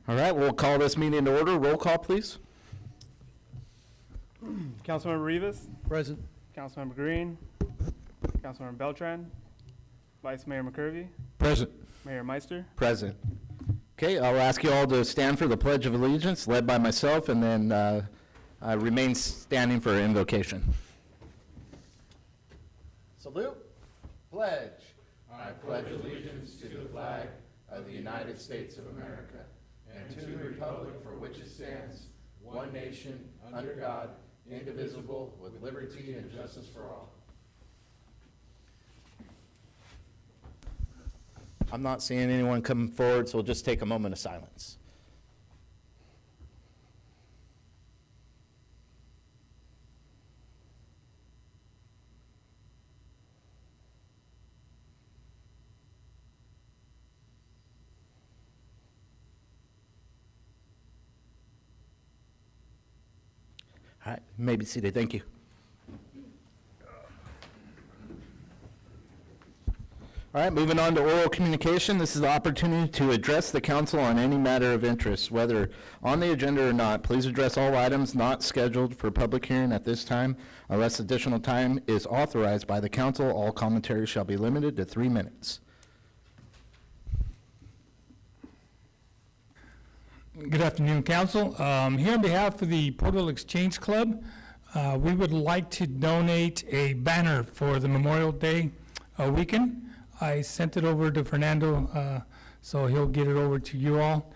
All right, we'll call this meeting to order. Roll call, please. Councilmember Rivas, Present. Councilmember Green, Councilmember Beltran, Vice Mayor McCurvey, Present. Mayor Meister. Present. Okay, I'll ask you all to stand for the Pledge of Allegiance, led by myself, and then remain standing for invocation. Salute. Pledge. I pledge allegiance to the flag of the United States of America and to the republic for which it stands, one nation, under God, indivisible, with liberty and justice for all. I'm not seeing anyone come forward, so we'll just take a moment of silence. All right, you may be seated. Thank you. All right, moving on to oral communication. This is the opportunity to address the council on any matter of interest, whether on the agenda or not. Please address all items not scheduled for public hearing at this time. Unless additional time is authorized by the council, all commentary shall be limited to 3 minutes. Good afternoon, Council. Here on behalf of the Porterville Exchange Club, we would like to donate a banner for the Memorial Day weekend. I sent it over to Fernando, so he'll get it over to you all.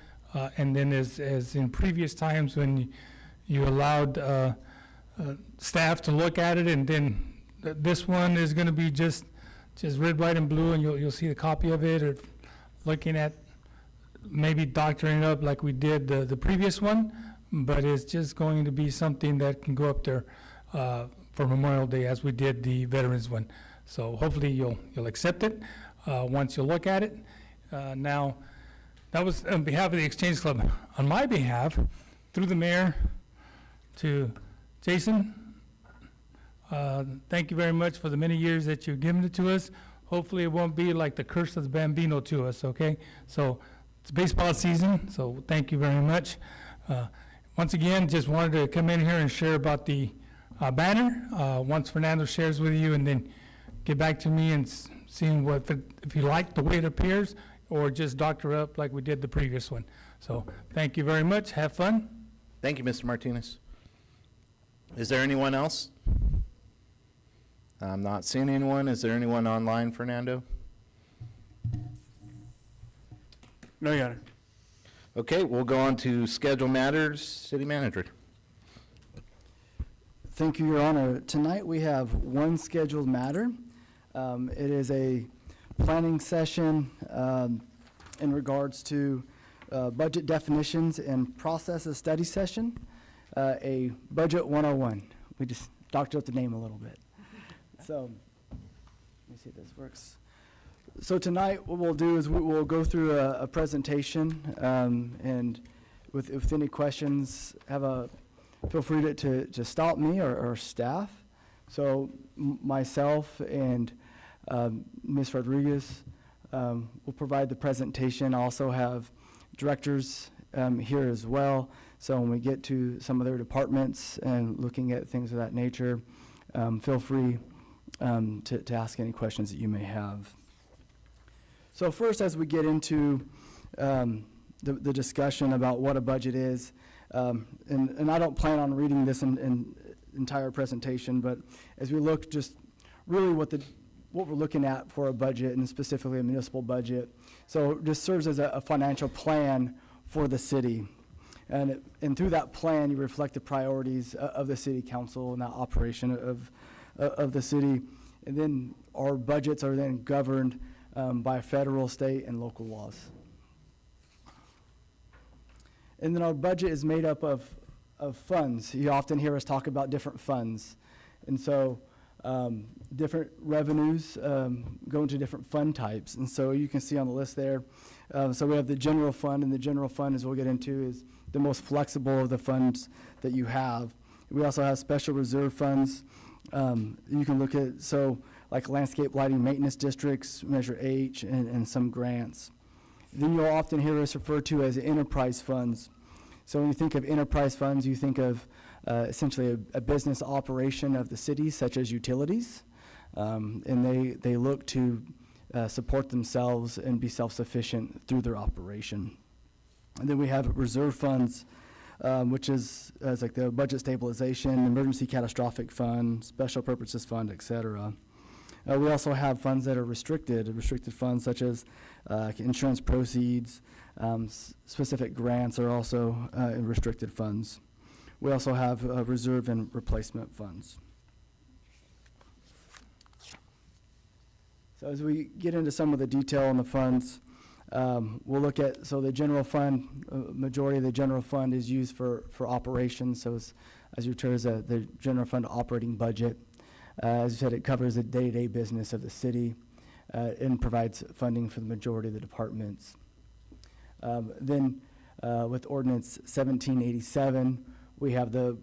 And then as in previous times when you allowed staff to look at it, and then this one is going to be just red, white, and blue, and you'll see a copy of it, or looking at maybe doctoring it up like we did the previous one, but it's just going to be something that can go up there for Memorial Day as we did the Veterans one. So hopefully you'll accept it once you look at it. Now, that was on behalf of the Exchange Club. On my behalf, through the mayor to Jason, thank you very much for the many years that you've given it to us. Hopefully it won't be like the curse of the Bambino to us, okay? So it's baseball season, so thank you very much. Once again, just wanted to come in here and share about the banner. Once Fernando shares with you, and then get back to me and seeing if you like the way it appears, or just doctor up like we did the previous one. So thank you very much. Have fun. Thank you, Mr. Martinez. Is there anyone else? I'm not seeing anyone. Is there anyone online, Fernando? No, Your Honor. Okay, we'll go on to schedule matters. City Manager. Thank you, Your Honor. Tonight we have one scheduled matter. It is a planning session in regards to budget definitions and processes study session, a Budget 101. We just doctored up the name a little bit. So let me see if this works. So tonight what we'll do is we'll go through a presentation, and with any questions, feel free to stop me or staff. So myself and Ms. Rodriguez will provide the presentation. I also have directors here as well. So when we get to some of their departments and looking at things of that nature, feel free to ask any questions that you may have. So first, as we get into the discussion about what a budget is, and I don't plan on reading this in entire presentation, but as we look just really what we're looking at for a budget, and specifically a municipal budget, so it just serves as a financial plan for the city. And through that plan, you reflect the priorities of the city council and that operation of the city. And then our budgets are then governed by federal, state, and local laws. And then our budget is made up of funds. You often hear us talk about different funds. And so different revenues go into different fund types. And so you can see on the list there, so we have the general fund, and the general fund, as we'll get into, is the most flexible of the funds that you have. We also have special reserve funds. You can look at, so like landscape lighting maintenance districts, Measure H, and some grants. Then you'll often hear us refer to as enterprise funds. So when you think of enterprise funds, you think of essentially a business operation of the city, such as utilities. And they look to support themselves and be self-sufficient through their operation. And then we have reserve funds, which is like the budget stabilization, emergency catastrophic fund, special purposes fund, et cetera. We also have funds that are restricted funds such as insurance proceeds, specific grants are also in restricted funds. We also have reserve and replacement funds. So as we get into some of the detail on the funds, we'll look at, so the general fund, majority of the general fund is used for operations. So as you turn the general fund operating budget. As I said, it covers the day-to-day business of the city and provides funding for the majority of the departments. Then with Ordinance 1787, we have the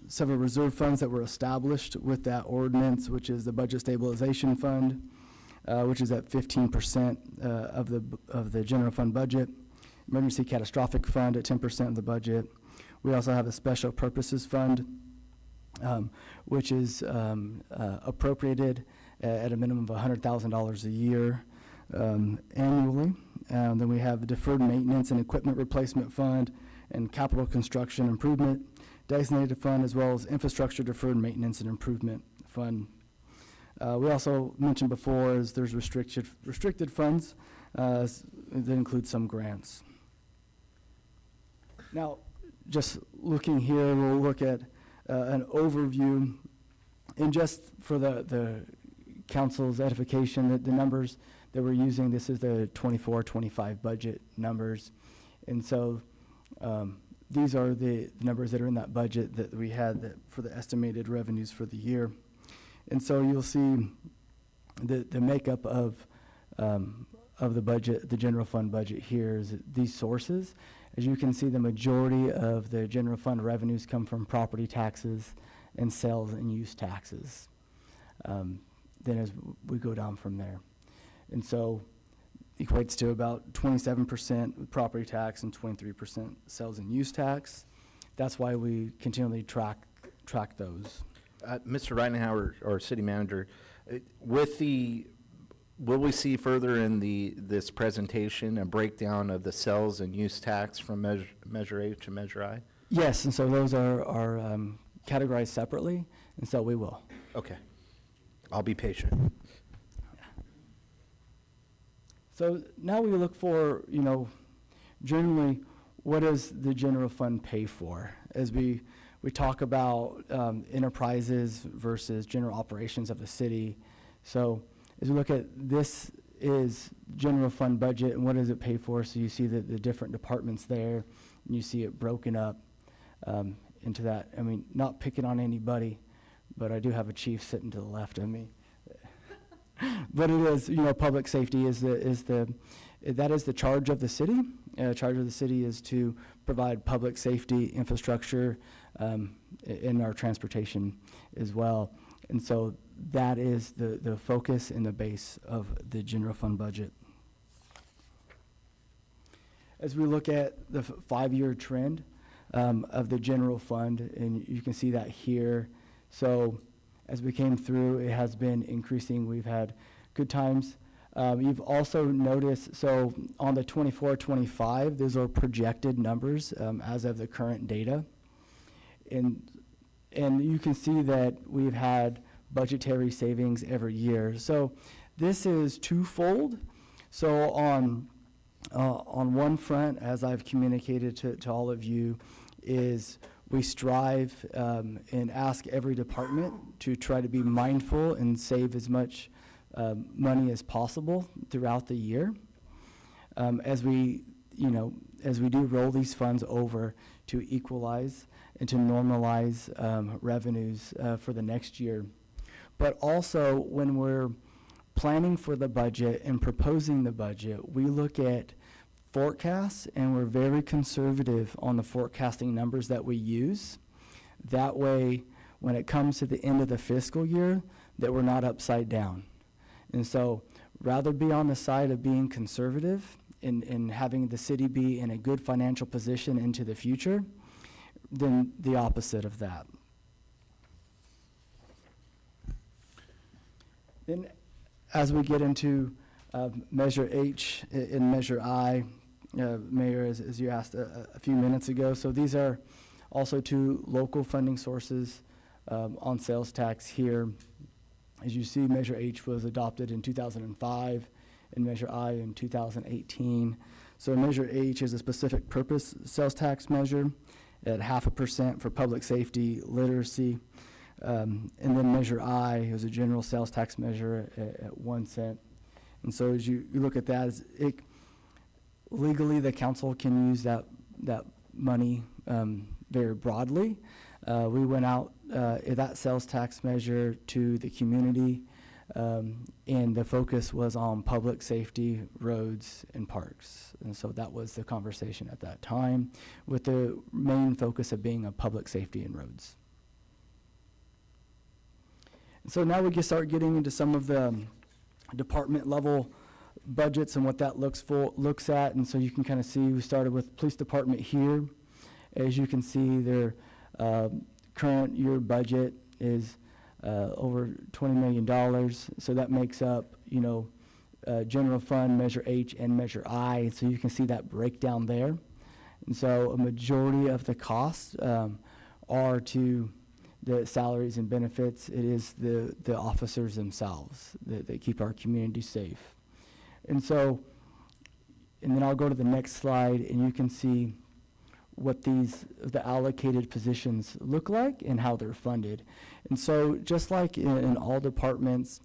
several reserve funds that were established with that ordinance, which is the Budget Stabilization Fund, which is at 15% of the general fund budget. Emergency Catastrophic Fund at 10% of the budget. We also have a Special Purposes Fund, which is appropriated at a minimum of $100,000 a year annually. Then we have the Deferred Maintenance and Equipment Replacement Fund and Capital Construction Improvement Designated Fund, as well as Infrastructure Deferred Maintenance and Improvement Fund. We also mentioned before is there's restricted funds that include some grants. Now, just looking here, we'll look at an overview, and just for the council's edification, that the numbers that we're using, this is the 24-25 budget numbers. And so these are the numbers that are in that budget that we had for the estimated revenues for the year. And so you'll see the makeup of the budget, the general fund budget here is these sources. As you can see, the majority of the general fund revenues come from property taxes and sales and use taxes. Then as we go down from there. And so equates to about 27% property tax and 23% sales and use tax. That's why we continually track those. Mr. Reitenhauer, or city manager, will we see further in this presentation a breakdown of the sales and use tax from measure A to measure I? Yes, and so those are categorized separately, and so we will. Okay. I'll be patient. So now we look for, generally, what does the general fund pay for? As we talk about enterprises versus general operations of the city. So as we look at this is general fund budget and what does it pay for? So you see the different departments there, and you see it broken up into that. I mean, not picking on anybody, but I do have a chief sitting to the left of me. But it is, public safety is the charge of the city. Charge of the city is to provide public safety infrastructure in our transportation as well. And so that is the focus and the base of the general fund budget. As we look at the 5-year trend of the general fund, and you can see that here. So as we came through, it has been increasing. We've had good times. You've also noticed, so on the 24-25, those are projected numbers as of the current data. And you can see that we've had budgetary savings every year. So this is twofold. So on one front, as I've communicated to all of you, is we strive and ask every department to try to be mindful and save as much money as possible throughout the year. As we do roll these funds over to equalize and to normalize revenues for the next year. But also when we're planning for the budget and proposing the budget, we look at forecasts, and we're very conservative on the forecasting numbers that we use. That way, when it comes to the end of the fiscal year, that we're not upside down. And so rather be on the side of being conservative in having the city be in a good financial position into the future than the opposite of that. Then, as we get into Measure H and Measure I, Mayor, as you asked a few minutes ago, so these are also two local funding sources on sales tax here. As you see, Measure H was adopted in 2005 and Measure I in 2018. So Measure H is a specific purpose sales tax measure at 0.5% for public safety, literacy. And then Measure I is a general sales tax measure at 1 cent. And so as you look at that, legally the council can use that money very broadly. We went out that sales tax measure to the community, and the focus was on public safety, roads, and parks. And so that was the conversation at that time, with the main focus of being on public safety and roads. So now we can start getting into some of the department level budgets and what that looks at. And so you can kind of see, we started with police department here. As you can see, their current year budget is over $20 million. So that makes up, general fund, Measure H, and Measure I. So you can see that breakdown there. And so a majority of the costs are to the salaries and benefits. It is the officers themselves that keep our community safe. And so, and then I'll go to the next slide, and you can see what the allocated positions look like and how they're funded. And so just like in all departments,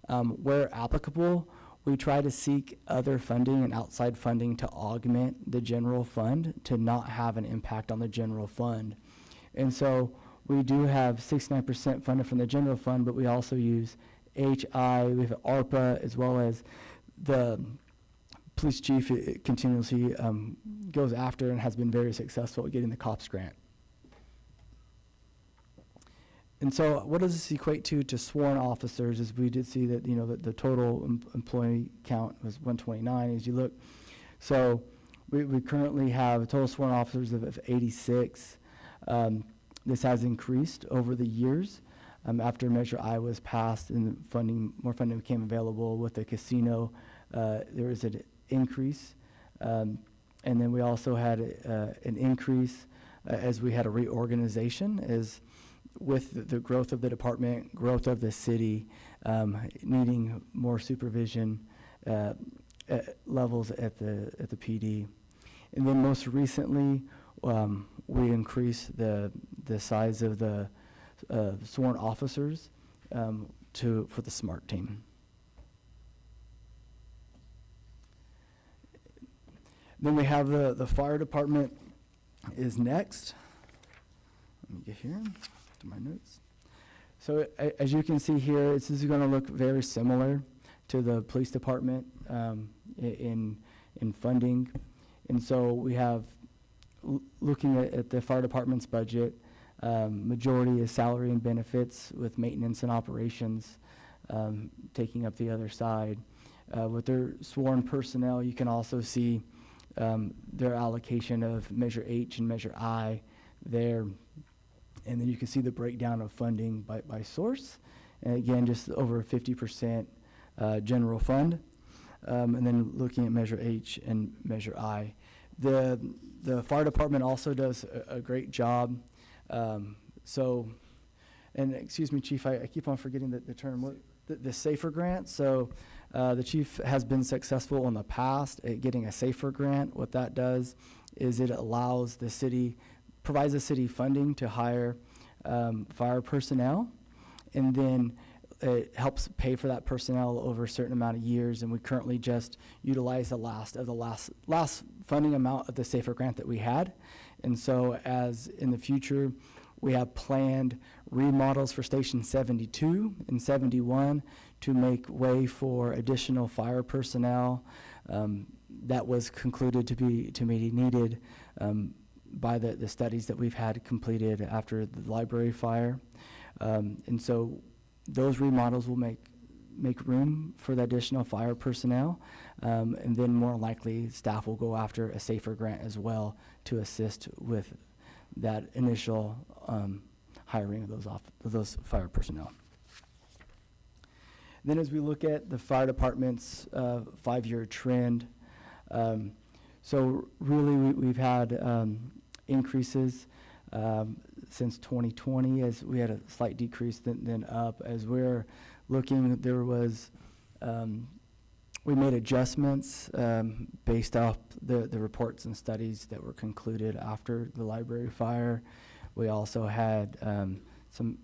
where applicable, we try to seek other funding and outside funding to augment the general fund to not have an impact on the general fund. And so we do have 69% funded from the general fund, but we also use HI, we have ARPA, as well as the police chief continuously goes after and has been very successful at getting the COPS grant. And so what does this equate to sworn officers? As we did see that, the total employee count was 129 as you look. So we currently have total sworn officers of 86. This has increased over the years after Measure I was passed and more funding became available with the casino. There was an increase, and then we also had an increase as we had a reorganization, as with the growth of the department, growth of the city, needing more supervision levels at the PD. And then most recently, we increased the size of the sworn officers for the SMART team. Then we have the fire department is next. Let me get here to my notes. So as you can see here, this is going to look very similar to the police department in funding. And so we have, looking at the fire department's budget, majority is salary and benefits, with maintenance and operations taking up the other side. With their sworn personnel, you can also see their allocation of Measure H and Measure I there. And then you can see the breakdown of funding by source. And again, just over 50% general fund. And then looking at Measure H and Measure I. The fire department also does a great job. And excuse me, Chief, I keep on forgetting the term, the SAFER grant. So the chief has been successful in the past at getting a SAFER grant. What that does is it allows the city, provides the city funding to hire fire personnel, and then it helps pay for that personnel over a certain amount of years. And we currently just utilize the last funding amount of the SAFER grant that we had. And so as in the future, we have planned remodels for Station 72 and 71 to make way for additional fire personnel. That was concluded to be needed by the studies that we've had completed after the library fire. And so those remodels will make make room for the additional fire personnel. And then more likely, staff will go after a safer grant as well to assist with that initial hiring of those fire personnel. Then as we look at the fire department's 5-year trend, so really we've had increases since 2020, as we had a slight decrease then up. As we're looking, there was, we made adjustments based off the reports and studies that were concluded after the library fire. We also had some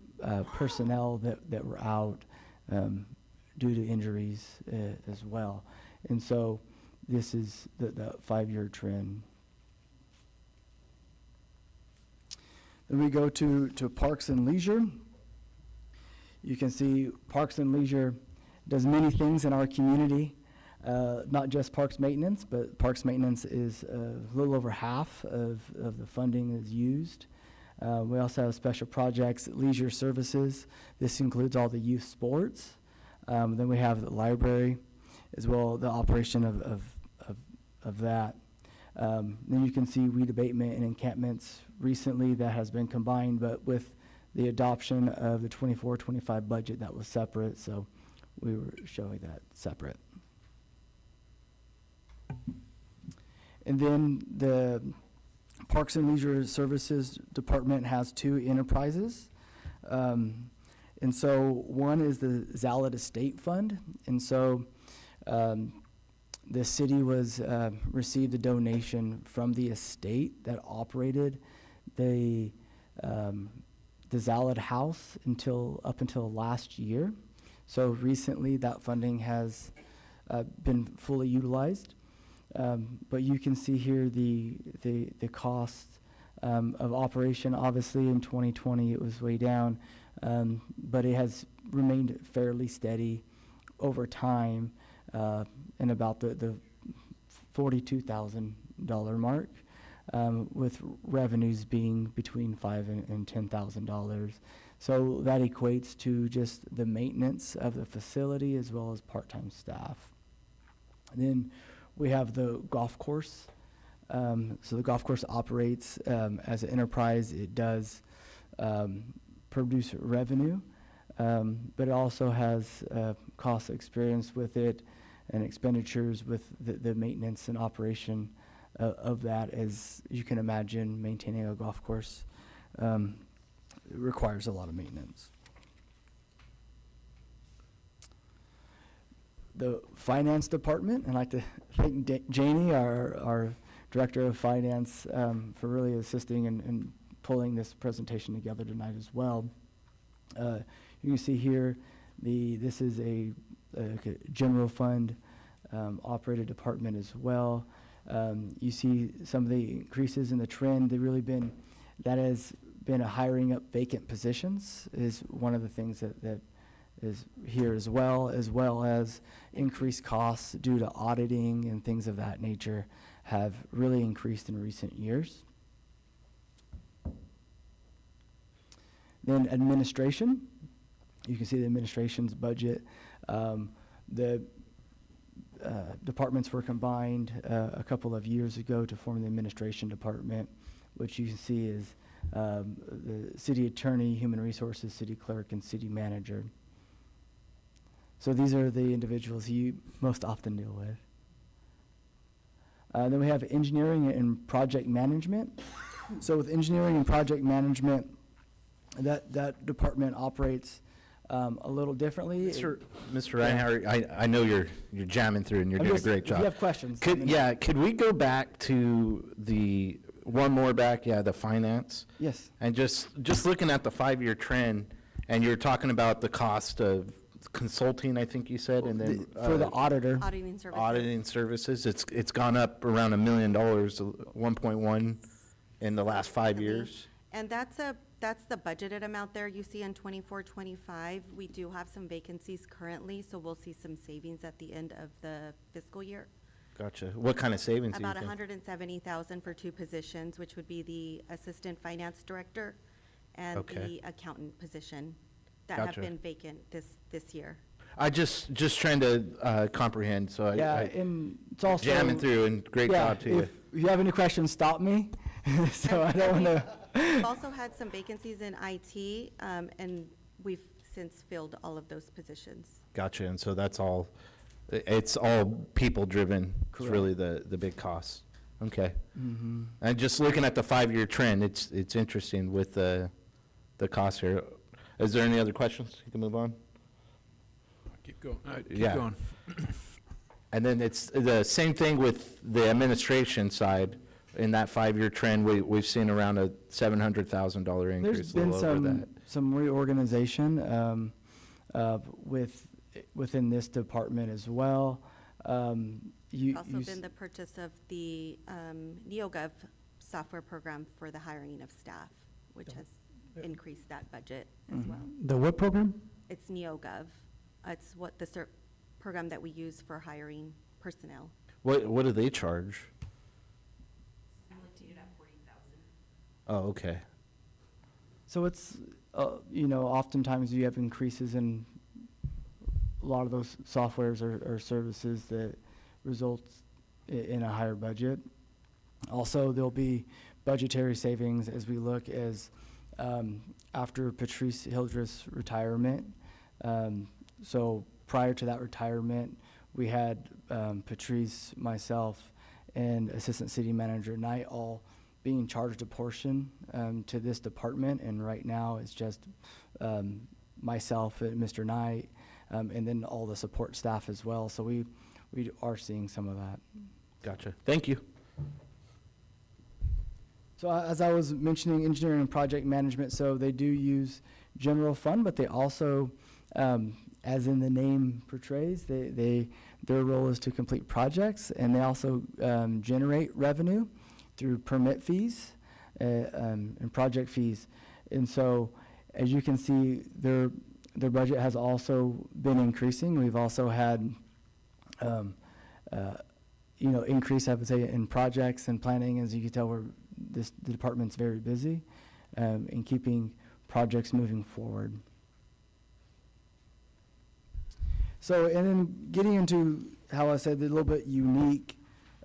personnel that were out due to injuries as well. And so this is the 5-year trend. Then we go to Parks and Leisure. You can see Parks and Leisure does many things in our community, not just parks maintenance, but parks maintenance is a little over half of the funding is used. We also have special projects, leisure services. This includes all the youth sports. Then we have the library as well, the operation of that. Then you can see weed abatement and encampments recently that has been combined, but with the adoption of the 24-25 budget, that was separate, so we were showing that separate. And then the Parks and Leisure Services Department has 2 enterprises. And so one is the Zalad Estate Fund. And so the city was received a donation from the estate that operated the Zalad House up until last year. So recently that funding has been fully utilized. But you can see here the cost of operation. Obviously in 2020 it was way down, but it has remained fairly steady over time in about the $42,000 mark, with revenues being between $5,000 and $10,000. So that equates to just the maintenance of the facility as well as part-time staff. And then we have the golf course. So the golf course operates as an enterprise. It does produce revenue, but it also has cost experience with it and expenditures with the maintenance and operation of that. As you can imagine, maintaining a golf course requires a lot of maintenance. The finance department, and I'd like to thank Janie, our director of finance, for really assisting and pulling this presentation together tonight as well. You can see here, this is a general fund operated department as well. You see some of the increases in the trend. That has been a hiring up vacant positions is one of the things that is here as well as increased costs due to auditing and things of that nature have really increased in recent years. Then administration, you can see the administration's budget. The departments were combined a couple of years ago to form the administration department, which you can see is the city attorney, human resources, city clerk, and city manager. So these are the individuals you most often deal with. Then we have engineering and project management. So with engineering and project management, that department operates a little differently. Mr. Reinhardt, I know you're jamming through and you're doing a great job. If you have questions. Could we go back to the finance? Yes. And just looking at the 5-year trend, and you're talking about the cost of consulting, I think you said, and then For the auditor. Auditing services. it's gone up around $1 million, 1.1 in the last 5 years. And that's the budgeted amount there you see in 24-25. We do have some vacancies currently, so we'll see some savings at the end of the fiscal year. Gotcha. What kind of savings do you About think? $170,000 for 2 positions, which would be the assistant finance director and Okay. the accountant position that Gotcha. have been vacant this year. I just trying to comprehend, so Yeah, I and it's also. jamming through, and great Yeah, job to you. if you have any questions, stop me. So I don't want to. We've also had some vacancies in IT, and we've since filled all of those positions. Gotcha, and so that's all, it's all people-driven. It's really the big cost. Okay. Mm-hmm. And just looking at the 5-year trend, it's interesting with the cost here. Is there any other questions? You can move on. Keep going. Yeah. Keep going. And then it's the same thing with the administration side. In that 5-year trend, we've seen around a $700,000 increase, There's a been little over that. some reorganization within this department as well. There's also been the purchase of the NeoGov software program for the hiring of staff, which has increased that budget as well. The what program? It's NeoGov. It's what the program that we use for hiring personnel. What do they charge? Oh, okay. So it's, oftentimes you have increases in a lot of those softwares or services that results in a higher budget. Also, there'll be budgetary savings as we look after Patrice Hildreth's retirement. So prior to that retirement, we had Patrice, myself, and Assistant City Manager Knight all being charged a portion to this department, and right now it's just myself and Mr. Knight, and then all the support staff as well. So we are seeing some of that. Gotcha. Thank you. So as I was mentioning, engineering and project management, so they do use general fund, but they also, as in the name portrays, their role is to complete projects, and they also generate revenue through permit fees and project fees. And so, as you can see, their budget has also been increasing. We've also had, increase, I would say, in projects and planning. As you can tell, the department's very busy in keeping projects moving forward. So, and then getting into how I said a little bit unique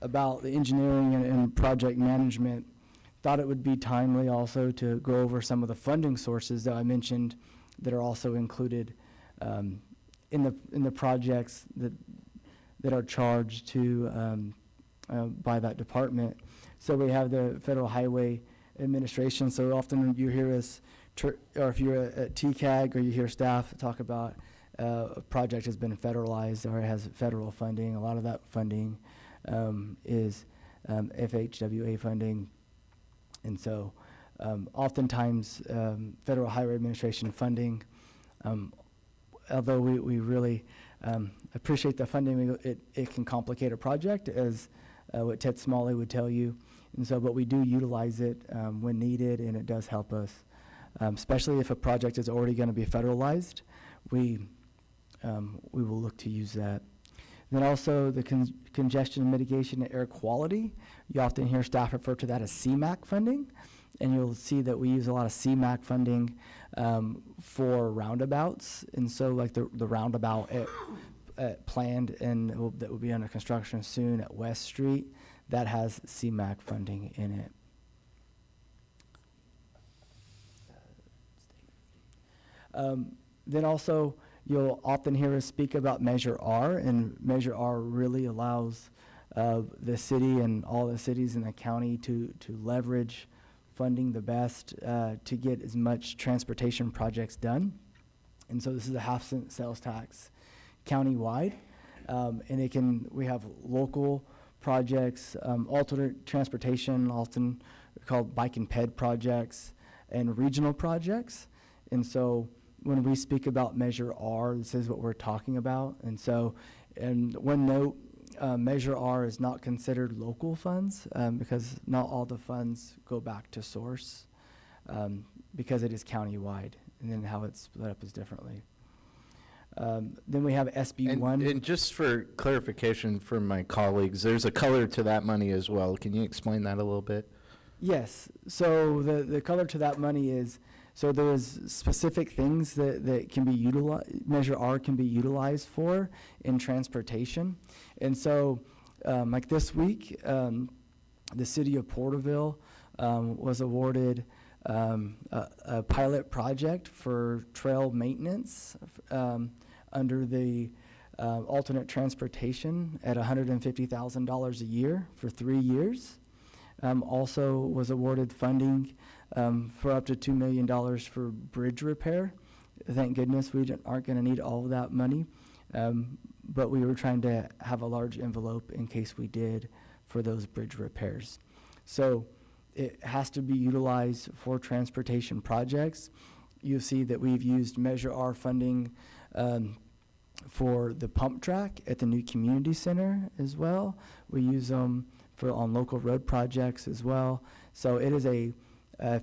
about the engineering and project management, thought it would be timely also to go over some of the funding sources that I mentioned that are also included in the projects that are charged to by that department. So we have the Federal Highway Administration. So often you hear us, or if you're at TCAG or you hear staff talk about a project has been federalized or it has federal funding. A lot of that funding is FHWA funding. And so oftentimes Federal Highway Administration funding, although we really appreciate the funding, it can complicate a project, as what Ted Smalley would tell you. And so, but we do utilize it when needed, and it does help us, especially if a project is already going to be federalized. We will look to use that. Then also the congestion mitigation and air quality. You often hear staff refer to that as CMAQ funding, and you'll see that we use a lot of CMAQ funding for roundabouts. And so like the roundabout planned and that will be under construction soon at West Street, that has CMAQ funding in it. Then also, you'll often hear us speak about Measure R, and Measure R really allows the city and all the cities in the county to leverage funding the best to get as much transportation projects done. And so this is a half-cent sales tax countywide, and we have local projects, alternate transportation, often called bike and ped projects, and regional projects. And so when we speak about Measure R, this is what we're talking about. And so, and one note, Measure R is not considered local funds because not all the funds go back to source because it is countywide, and then how it's split up is differently. Then we have SB1. And just for clarification for my colleagues, there's a color to that money as well. Can you explain that a little bit? Yes. So the color to that money is So there's specific things that can be utilized, Measure R can be utilized for in transportation. And so, like this week, the city of Porterville was awarded a pilot project for trail maintenance under the alternate transportation at $150,000 a year for 3 years. Also was awarded funding for up to $2 million for bridge repair. Thank goodness we aren't going to need all of that money, but we were trying to have a large envelope in case we did for those bridge repairs. So it has to be utilized for transportation projects. You see that we've used Measure R funding for the pump track at the new community center as well. We use them on local road projects as well. So it is a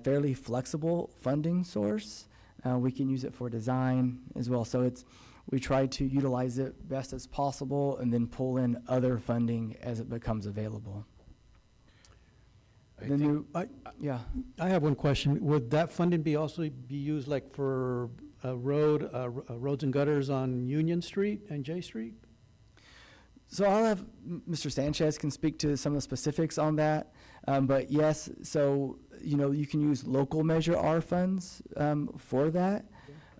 fairly flexible funding source. We can use it for design as well. So we try to utilize it best as possible and then pull in other funding as it becomes available. I have one question. Would that funding also be used like for roads and gutters on Union Street and J Street? So I'll have Mr. Sanchez can speak to some of the specifics on that. But yes, so, you can use local Measure R funds for that.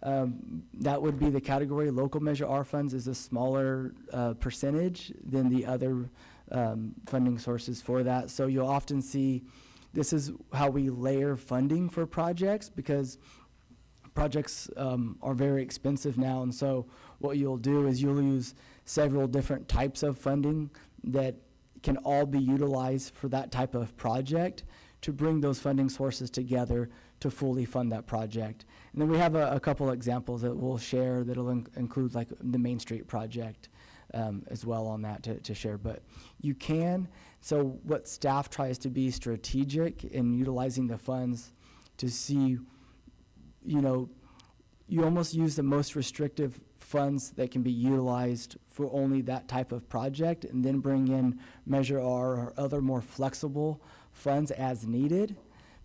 That would be the category. Local Measure R funds is a smaller percentage than the other funding sources for that. So you'll often see this is how we layer funding for projects, because projects are very expensive now. And so what you'll do is you'll use several different types of funding that can all be utilized for that type of project to bring those funding sources together to fully fund that project. And then we have a couple examples that we'll share that'll include like the Main Street project as well on that to share. But you can, so what staff tries to be strategic in utilizing the funds to see, you almost use the most restrictive funds that can be utilized for only that type of project, and then bring in Measure R or other more flexible funds as needed.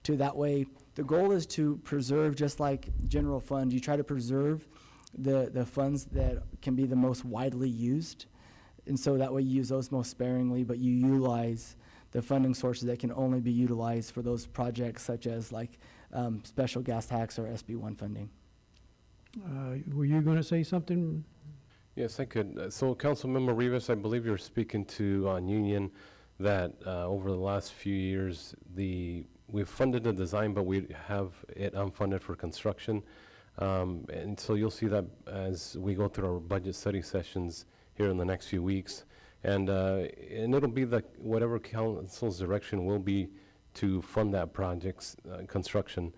To that way, the goal is to preserve, just like general fund, you try to preserve the funds that can be the most widely used. And so that way you use those most sparingly, but you utilize the funding sources that can only be utilized for those projects, such as like special gas tax or SB1 funding. Were you going to say something? Yes, I could. So Councilmember Rivas, I believe you're speaking to on Union that over the last few years, we've funded the design, but we have it unfunded for construction. And so you'll see that as we go through our budget study sessions here in the next few weeks. And it'll be whatever council's direction will be to fund that project's construction.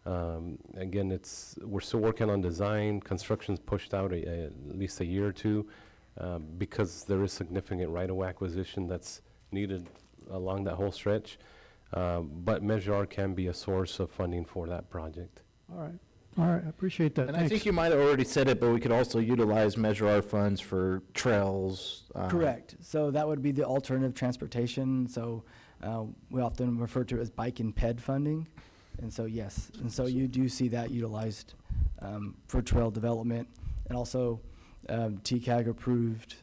Again, we're still working on design. Construction's pushed out at least a year or two because there is significant right-of-way acquisition that's needed along that whole stretch. But Measure R can be a source of funding for that project. All right, I appreciate that. And Thanks. I think you might have already said it, but we could also utilize Measure R funds for trails. Correct. So that would be the alternative transportation. So we often refer to it as bike and ped funding. And so, yes, and so you do see that utilized for trail development. And also TCAG approved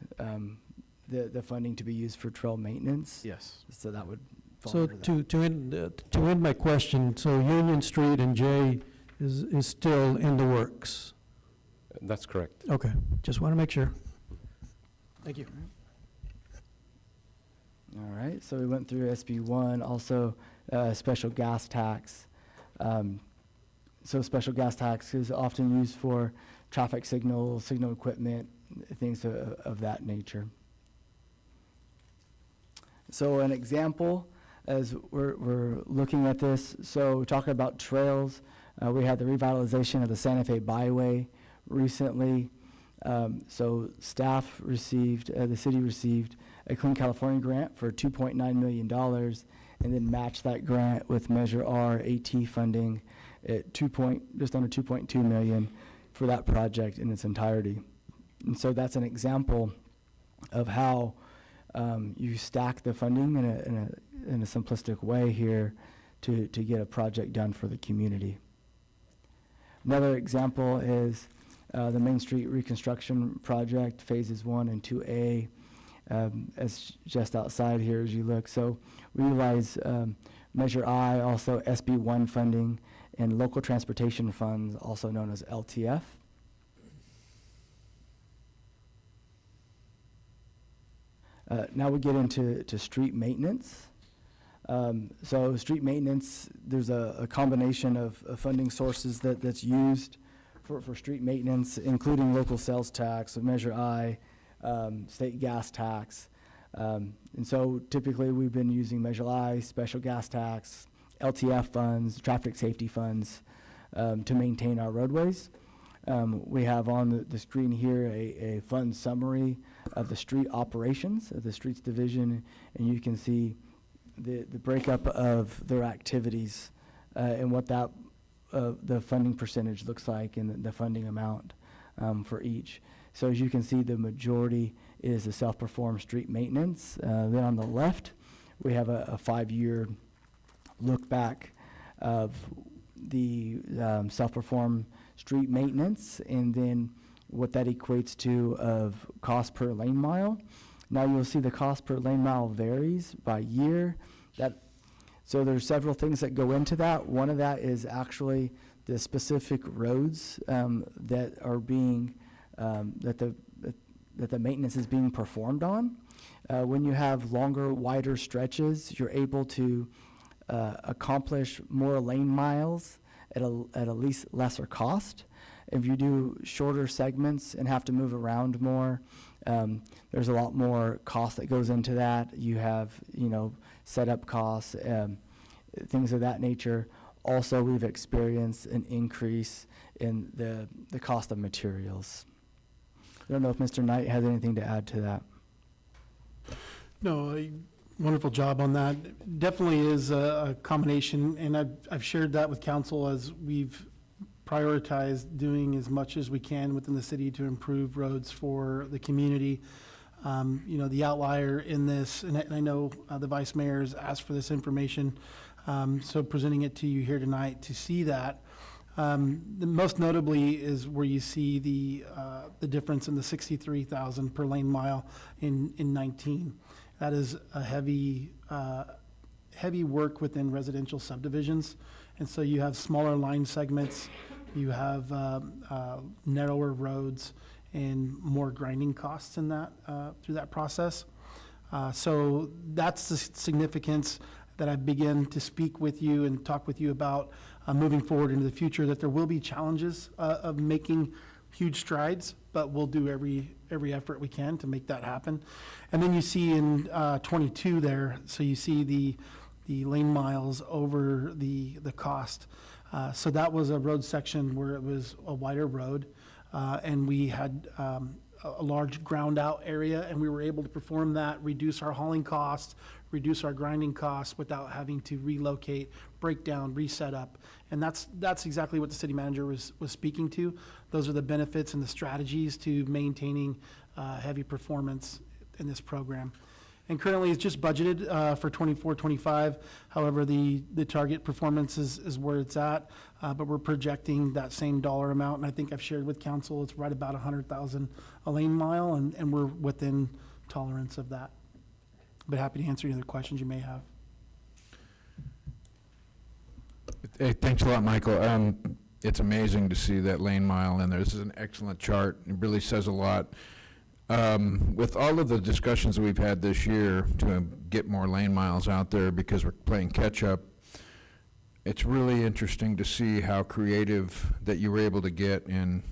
the funding to be used for trail maintenance. Yes. So that would fall So under that. to end my question, so Union Street and J is still in the works? That's correct. Okay, just want to make sure. Thank you. All right, so we went through SB1, also special gas tax. So special gas tax is often used for traffic signal equipment, things of that nature. So an example, as we're looking at this, so talking about trails, we had the revitalization of the Santa Fe Byway recently. So staff received, the city received a Clean California grant for $2.9 million, and then matched that grant with Measure R AT funding at just under $2.2 million for that project in its entirety. And so that's an example of how you stack the funding in a simplistic way here to get a project done for the community. Another example is the Main Street reconstruction project, phases 1 and 2A, as just outside here as you look. So we utilize Measure I, also SB1 funding, and local transportation funds, also known as LTF. Now we get into street maintenance. So street maintenance, there's a combination of funding sources that's used for street maintenance, including local sales tax, Measure I, state gas tax. And so typically we've been using Measure I, special gas tax, LTF funds, traffic safety funds to maintain our roadways. We have on the screen here a fund summary of the street operations of the Streets Division, and you can see the breakup of their activities and what that the funding percentage looks like and the funding amount for each. So as you can see, the majority is the self-performed street maintenance. Then on the left, we have a 5-year look back of the self-performed street maintenance, and then what that equates to of cost per lane mile. Now you'll see the cost per lane mile varies by year. So there's several things that go into that. One of that is actually the specific roads that are being that the maintenance is being performed on. When you have longer, wider stretches, you're able to accomplish more lane miles at a least lesser cost. If you do shorter segments and have to move around more, there's a lot more cost that goes into that. You have, setup costs, things of that nature. Also, we've experienced an increase in the cost of materials. I don't know if Mr. Knight has anything to add to that. No, wonderful job on that. Definitely is a combination, and I've shared that with council as we've prioritized doing as much as we can within the city to improve roads for the community. The outlier in this, and I know the vice mayor's asked for this information, so presenting it to you here tonight to see that. The most notably is where you see the difference in the 63,000 per lane mile in 19. That is a heavy work within residential subdivisions, and so you have smaller line segments, you have narrower roads, and more grinding costs in that through that process. So that's the significance that I begin to speak with you and talk with you about moving forward into the future, that there will be challenges of making huge strides, but we'll do every effort we can to make that happen. And then you see in 22 there, so you see the lane miles over the cost. So that was a road section where it was a wider road, and we had a large ground out area, and we were able to perform that, reduce our hauling costs, reduce our grinding costs without having to relocate, break down, reset up. And that's exactly what the city manager was speaking to. Those are the benefits and the strategies to maintaining heavy performance in this program. And currently it's just budgeted for 24-25. However, the target performance is where it's at, but we're projecting that same dollar amount. And I think I've shared with council, it's right about 100,000 a lane mile, and we're within tolerance of that. But happy to answer any other questions you may have. Hey, thanks a lot, Michael. It's amazing to see that lane mile in there. This is an excellent chart. It really says a lot. With all of the discussions that we've had this year to get more lane miles out there because we're playing catch up, it's really interesting to see how creative that you were able to get in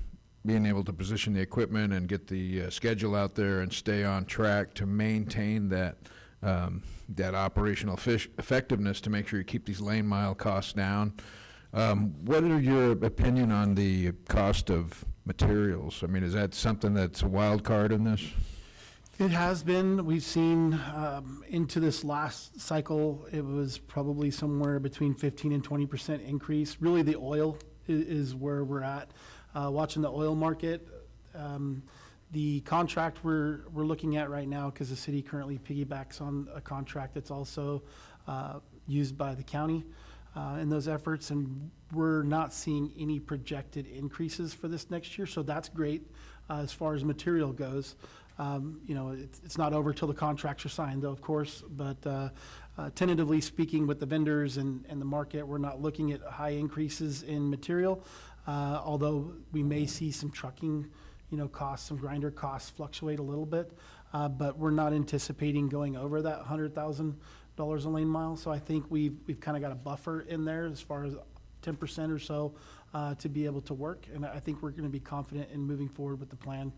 being able to position the equipment and get the schedule out there and stay on track to maintain that that operational effectiveness to make sure you keep these lane mile costs down. What are your opinion on the cost of materials? I mean, is that something that's a wild card in this? It has been. We've seen into this last cycle, it was probably somewhere between 15 and 20% increase. Really, the oil is where we're at. Watching the oil market, the contract we're looking at right now, because the city currently piggybacks on a contract that's also used by the county. in those efforts, and we're not seeing any projected increases for this next year, so that's great as far as material goes. You know, it's not over till the contracts are signed, though, of course, but tentatively speaking with the vendors and the market, we're not looking at high increases in material, although we may see some trucking, you know, costs, some grinder costs fluctuate a little bit, but we're not anticipating going over that $100,000 a lane mile. So I think we've kind of got a buffer in there as far as 10% or so to be able to work. And I think we're going to be confident in moving forward with the plan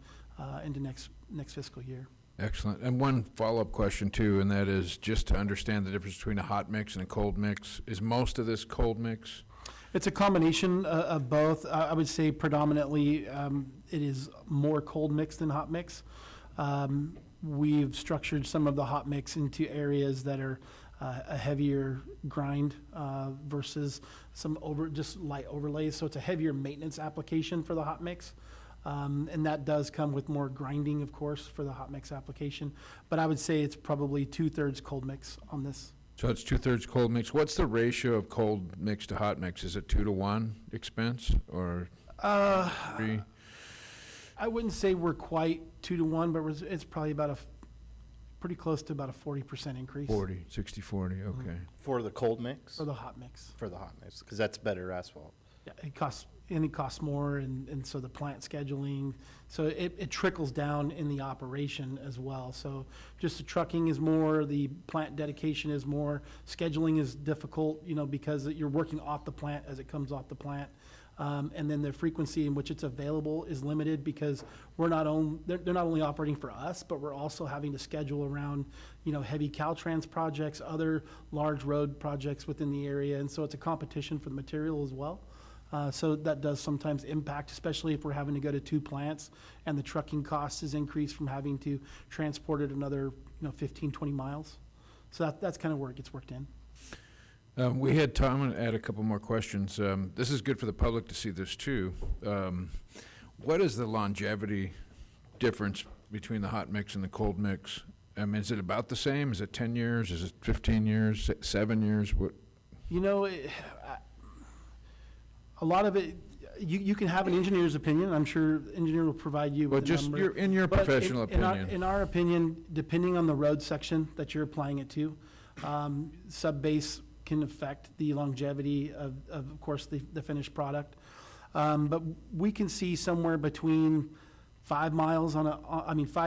into next fiscal year. Excellent. And one follow-up question too, and that is just to understand the difference between a hot mix and a cold mix. Is most of this cold mix? It's a combination of both. I would say predominantly it is more cold mix than hot mix. We've structured some of the hot mix into areas that are a heavier grind versus some just light overlays. So it's a heavier maintenance application for the hot mix. And that does come with more grinding, of course, for the hot mix application. But I would say it's probably 2/3 cold mix on this. So it's 2/3 cold mix. What's the ratio of cold mix to hot mix? Is it 2-to-1 expense or 3? I wouldn't say we're quite 2-to-1, but it's probably about pretty close to about a 40% increase 60-40, okay. For the cold mix? for the hot mix. For the hot mix, because that's better asphalt. Yeah, it costs more, and so the plant scheduling, so it trickles down in the operation as well. So just the trucking is more, the plant dedication is more, scheduling is difficult, you know, because you're working off the plant as it comes off the plant. And then the frequency in which it's available is limited because they're not only operating for us, but we're also having to schedule around, you know, heavy Caltrans projects, other large road projects within the area. And so it's a competition for the material as well. So that does sometimes impact, especially if we're having to go to 2 plants and the trucking cost is increased from having to transport it another, 15, 20 miles. So that's kind of where it gets worked in. We had time. I'm going to add a couple more questions. This is good for the public to see this too. What is the longevity difference between the hot mix and the cold mix? I mean, is it about the same? Is it 10 years? Is it 15 years? 7 years? What? You know, a lot of it, you can have an engineer's opinion. I'm sure the engineer will provide you Well, with a just number. in your But professional opinion. In our opinion, depending on the road section that you're applying it to, sub-base can affect the longevity of course, the finished product. But we can see somewhere between 5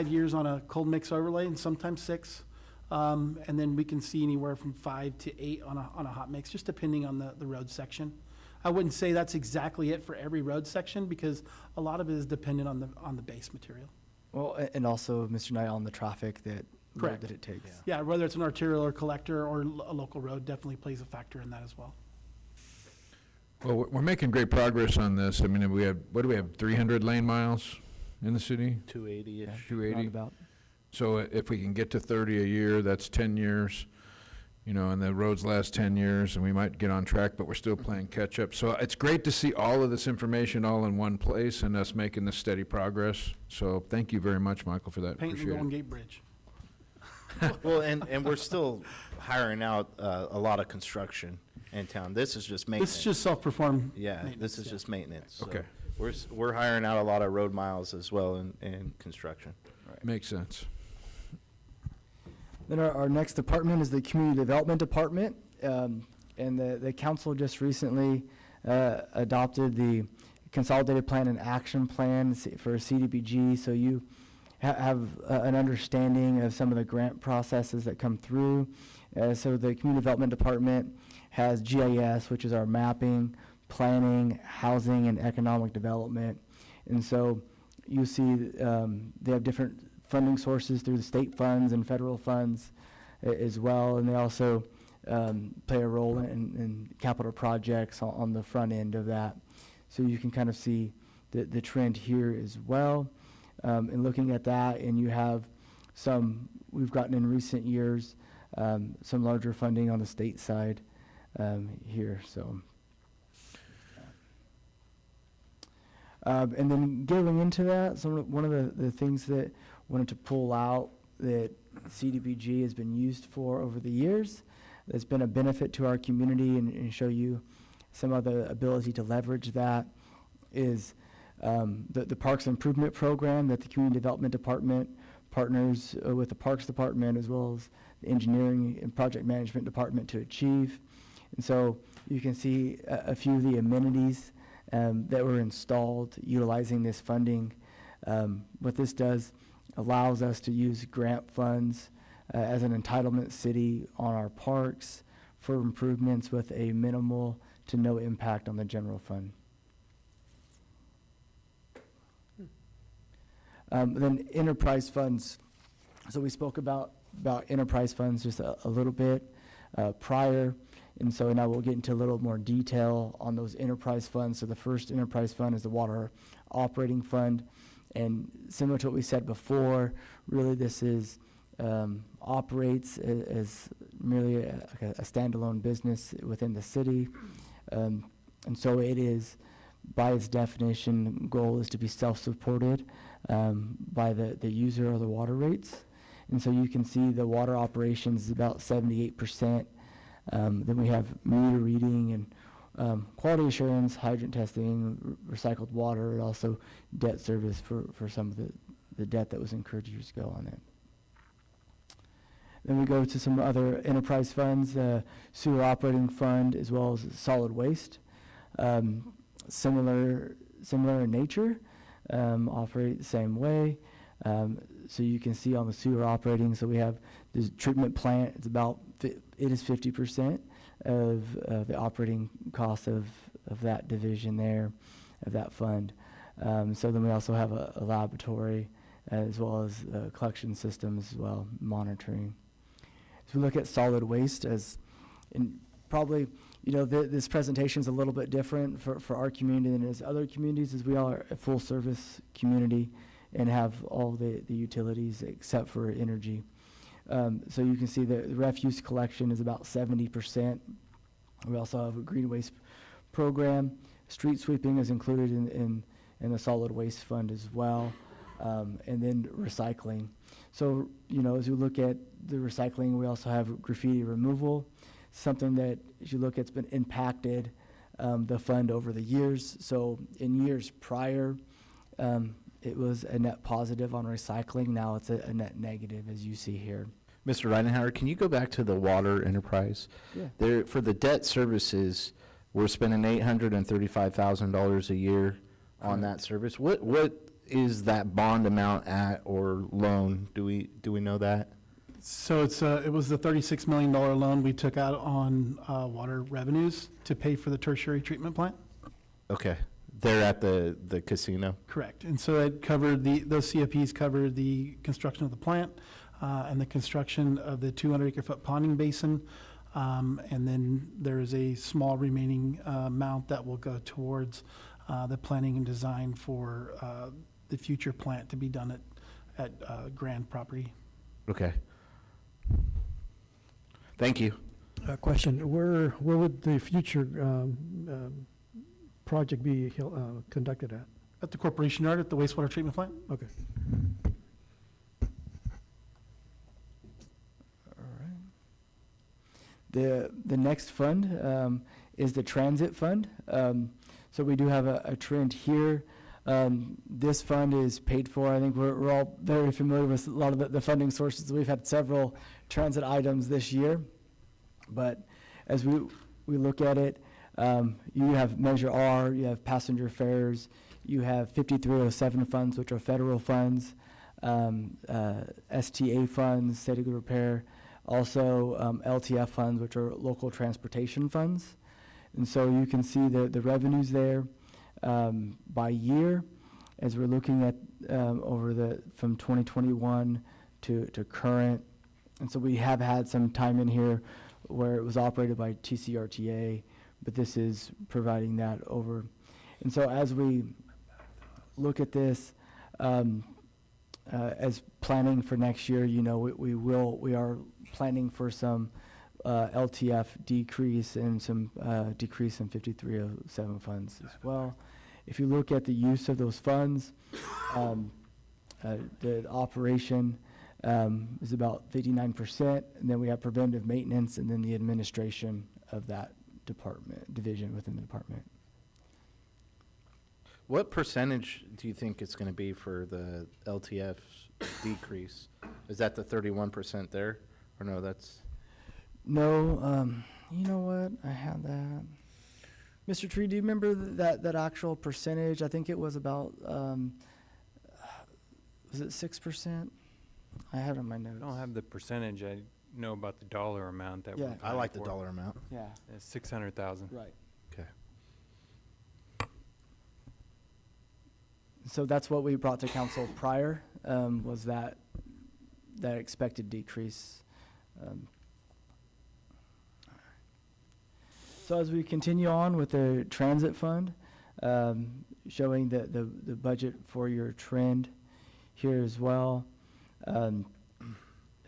years on a cold mix overlay and sometimes 6. And then we can see anywhere from 5 to 8 on a hot mix, just depending on the road section. I wouldn't say that's exactly it for every road section because a lot of it is dependent on the base material. Well, and also, Mr. Knight, on the traffic that Correct. that it takes. Yeah, whether it's an arterial or collector or a local road definitely plays a factor in that as well. Well, we're making great progress on this. I mean, what do we have, 300 lane miles in the city? 280-ish. 280? Roundabout. So if we can get to 30 a year, that's 10 years, and the roads last 10 years, and we might get on track, but we're still playing catch-up. So it's great to see all of this information all in one place and us making this steady progress. So thank you very much, Michael, for that. Painting the Appreciate Golden it. Gate Bridge. Well, and we're still hiring out a lot of construction in town. This is just maintenance. This is just self-performed. Yeah, this maintenance, is just maintenance. So Okay. We're hiring out a lot of road miles as well in construction. Makes sense. Then our next department is the Community Development Department. And the council just recently adopted the Consolidated Plan and Action Plan for CDBG. So you have an understanding of some of the grant processes that come through. So the Community Development Department has GIS, which is our mapping, planning, housing, and economic development. And so you see they have different funding sources through the state funds and federal funds as well. And they also play a role in capital projects on the front end of that. So you can kind of see the trend here as well. And looking at that, and you have we've gotten in recent years, some larger funding on the state side here. So, and then going into that, one of the things that I wanted to pull out that CDBG has been used for over the years that's been a benefit to our community and show you some of the ability to leverage that is the Parks Improvement Program that the Community Development Department partners with the Parks Department as well as the Engineering and Project Management Department to achieve. And so you can see a few of the amenities that were installed utilizing this funding. What this does allows us to use grant funds as an entitlement city on our parks for improvements with a minimal to no impact on the general fund. Then enterprise funds. So we spoke about enterprise funds just a little bit prior. And so now we'll get into a little more detail on those enterprise funds. So the first enterprise fund is the Water Operating Fund. And similar to what we said before, really this is operates as merely a standalone business within the city. And so it is, by its definition, goal is to be self-supported by the user of the water rates. And so you can see the water operations is about 78%. Then we have meter reading and quality assurance, hydrant testing, recycled water, and also debt service for some of the debt that was incurred years ago on it. Then we go to some other enterprise funds, the sewer operating fund as well as solid waste. Similar in nature, operate the same way. So you can see on the sewer operating, so we have the treatment plant, it's about, it is 50% of the operating cost of that division there, of that fund. So then we also have a laboratory as well as collection systems as well, monitoring. So we look at solid waste as, and probably, you know, this presentation is a little bit different for our community than as other communities, as we are a full service community and have all the utilities except for energy. So you can see the refuse collection is about 70%. We also have a green waste program. Street sweeping is included in the solid waste fund as well. And then recycling. So, you know, as you look at the recycling, we also have graffiti removal, something that, as you look at, it's been impacted the fund over the years. So in years prior, it was a net positive on recycling. Now it's a net negative, as you see here. Mr. Reidenhauer, can you go back to the water enterprise? Yeah. There, for the debt services, we're spending $835,000 a year on that service. What is that bond amount at, or loan? Do we know that? So it was the $36 million loan we took out on water revenues to pay for the tertiary treatment plant. Okay. They're at the casino? Correct. And so it covered those CFPs covered the construction of the plant and the construction of the 200-acre-foot ponding basin. And then there is a small remaining amount that will go towards the planning and design for the future plant to be done at Grand property. Okay. Thank you. Question, where would the future project be conducted at? At the corporation yard at the wastewater treatment plant? Okay. All right. The next fund is the transit fund. So we do have a trend here. This fund is paid for. I think we're all very familiar with a lot of the funding sources. We've had several transit items this year. But as we look at it, you have Measure R, you have passenger fares, you have 5307 funds, which are federal funds, STA funds, city repair, also LTF funds, which are local transportation funds. And so you can see the revenues there by year as we're looking at from 2021 to current. And so we have had some time in here where it was operated by TCRTA, but this is providing that over. And so as we look at this, as planning for next year, you know, we are planning for some LTF decrease and some decrease in 5307 funds as well. If you look at the use of those funds, the operation, is about 59%. And then we have preventive maintenance and then the administration of that division within the department. What percentage do you think it's going to be for the LTF decrease? Is that the 31% there? Or no, that's, No, you know what? I had that. Mr. Tree, do you remember that actual percentage? I think it was about, was it 6%? I had it on my notes. I don't have the percentage. I know about the dollar amount that we're Yeah. I like the planning for. dollar amount. Yeah, It's 600,000. right. Okay. So that's what we brought to council prior, was that expected decrease. So as we continue on with the transit fund, showing the budget for your trend here as well. And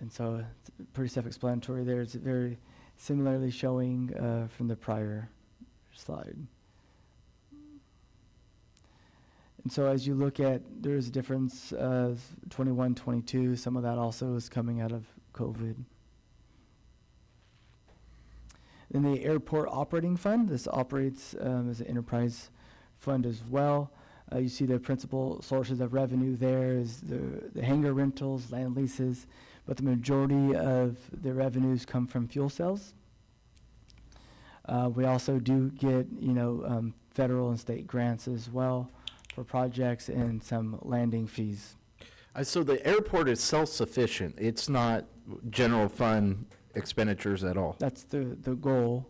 so it's pretty self-explanatory there. It's very similarly showing from the prior slide. And so as you look at, there's a difference of 21, 22. Some of that also is coming out of COVID. Then the airport operating fund, this operates as an enterprise fund as well. You see the principal sources of revenue there is the hangar rentals, land leases, but the majority of the revenues come from fuel sales. We also do get, federal and state grants as well for projects and some landing fees. So the airport is self-sufficient. It's not general fund expenditures at all. That's the goal.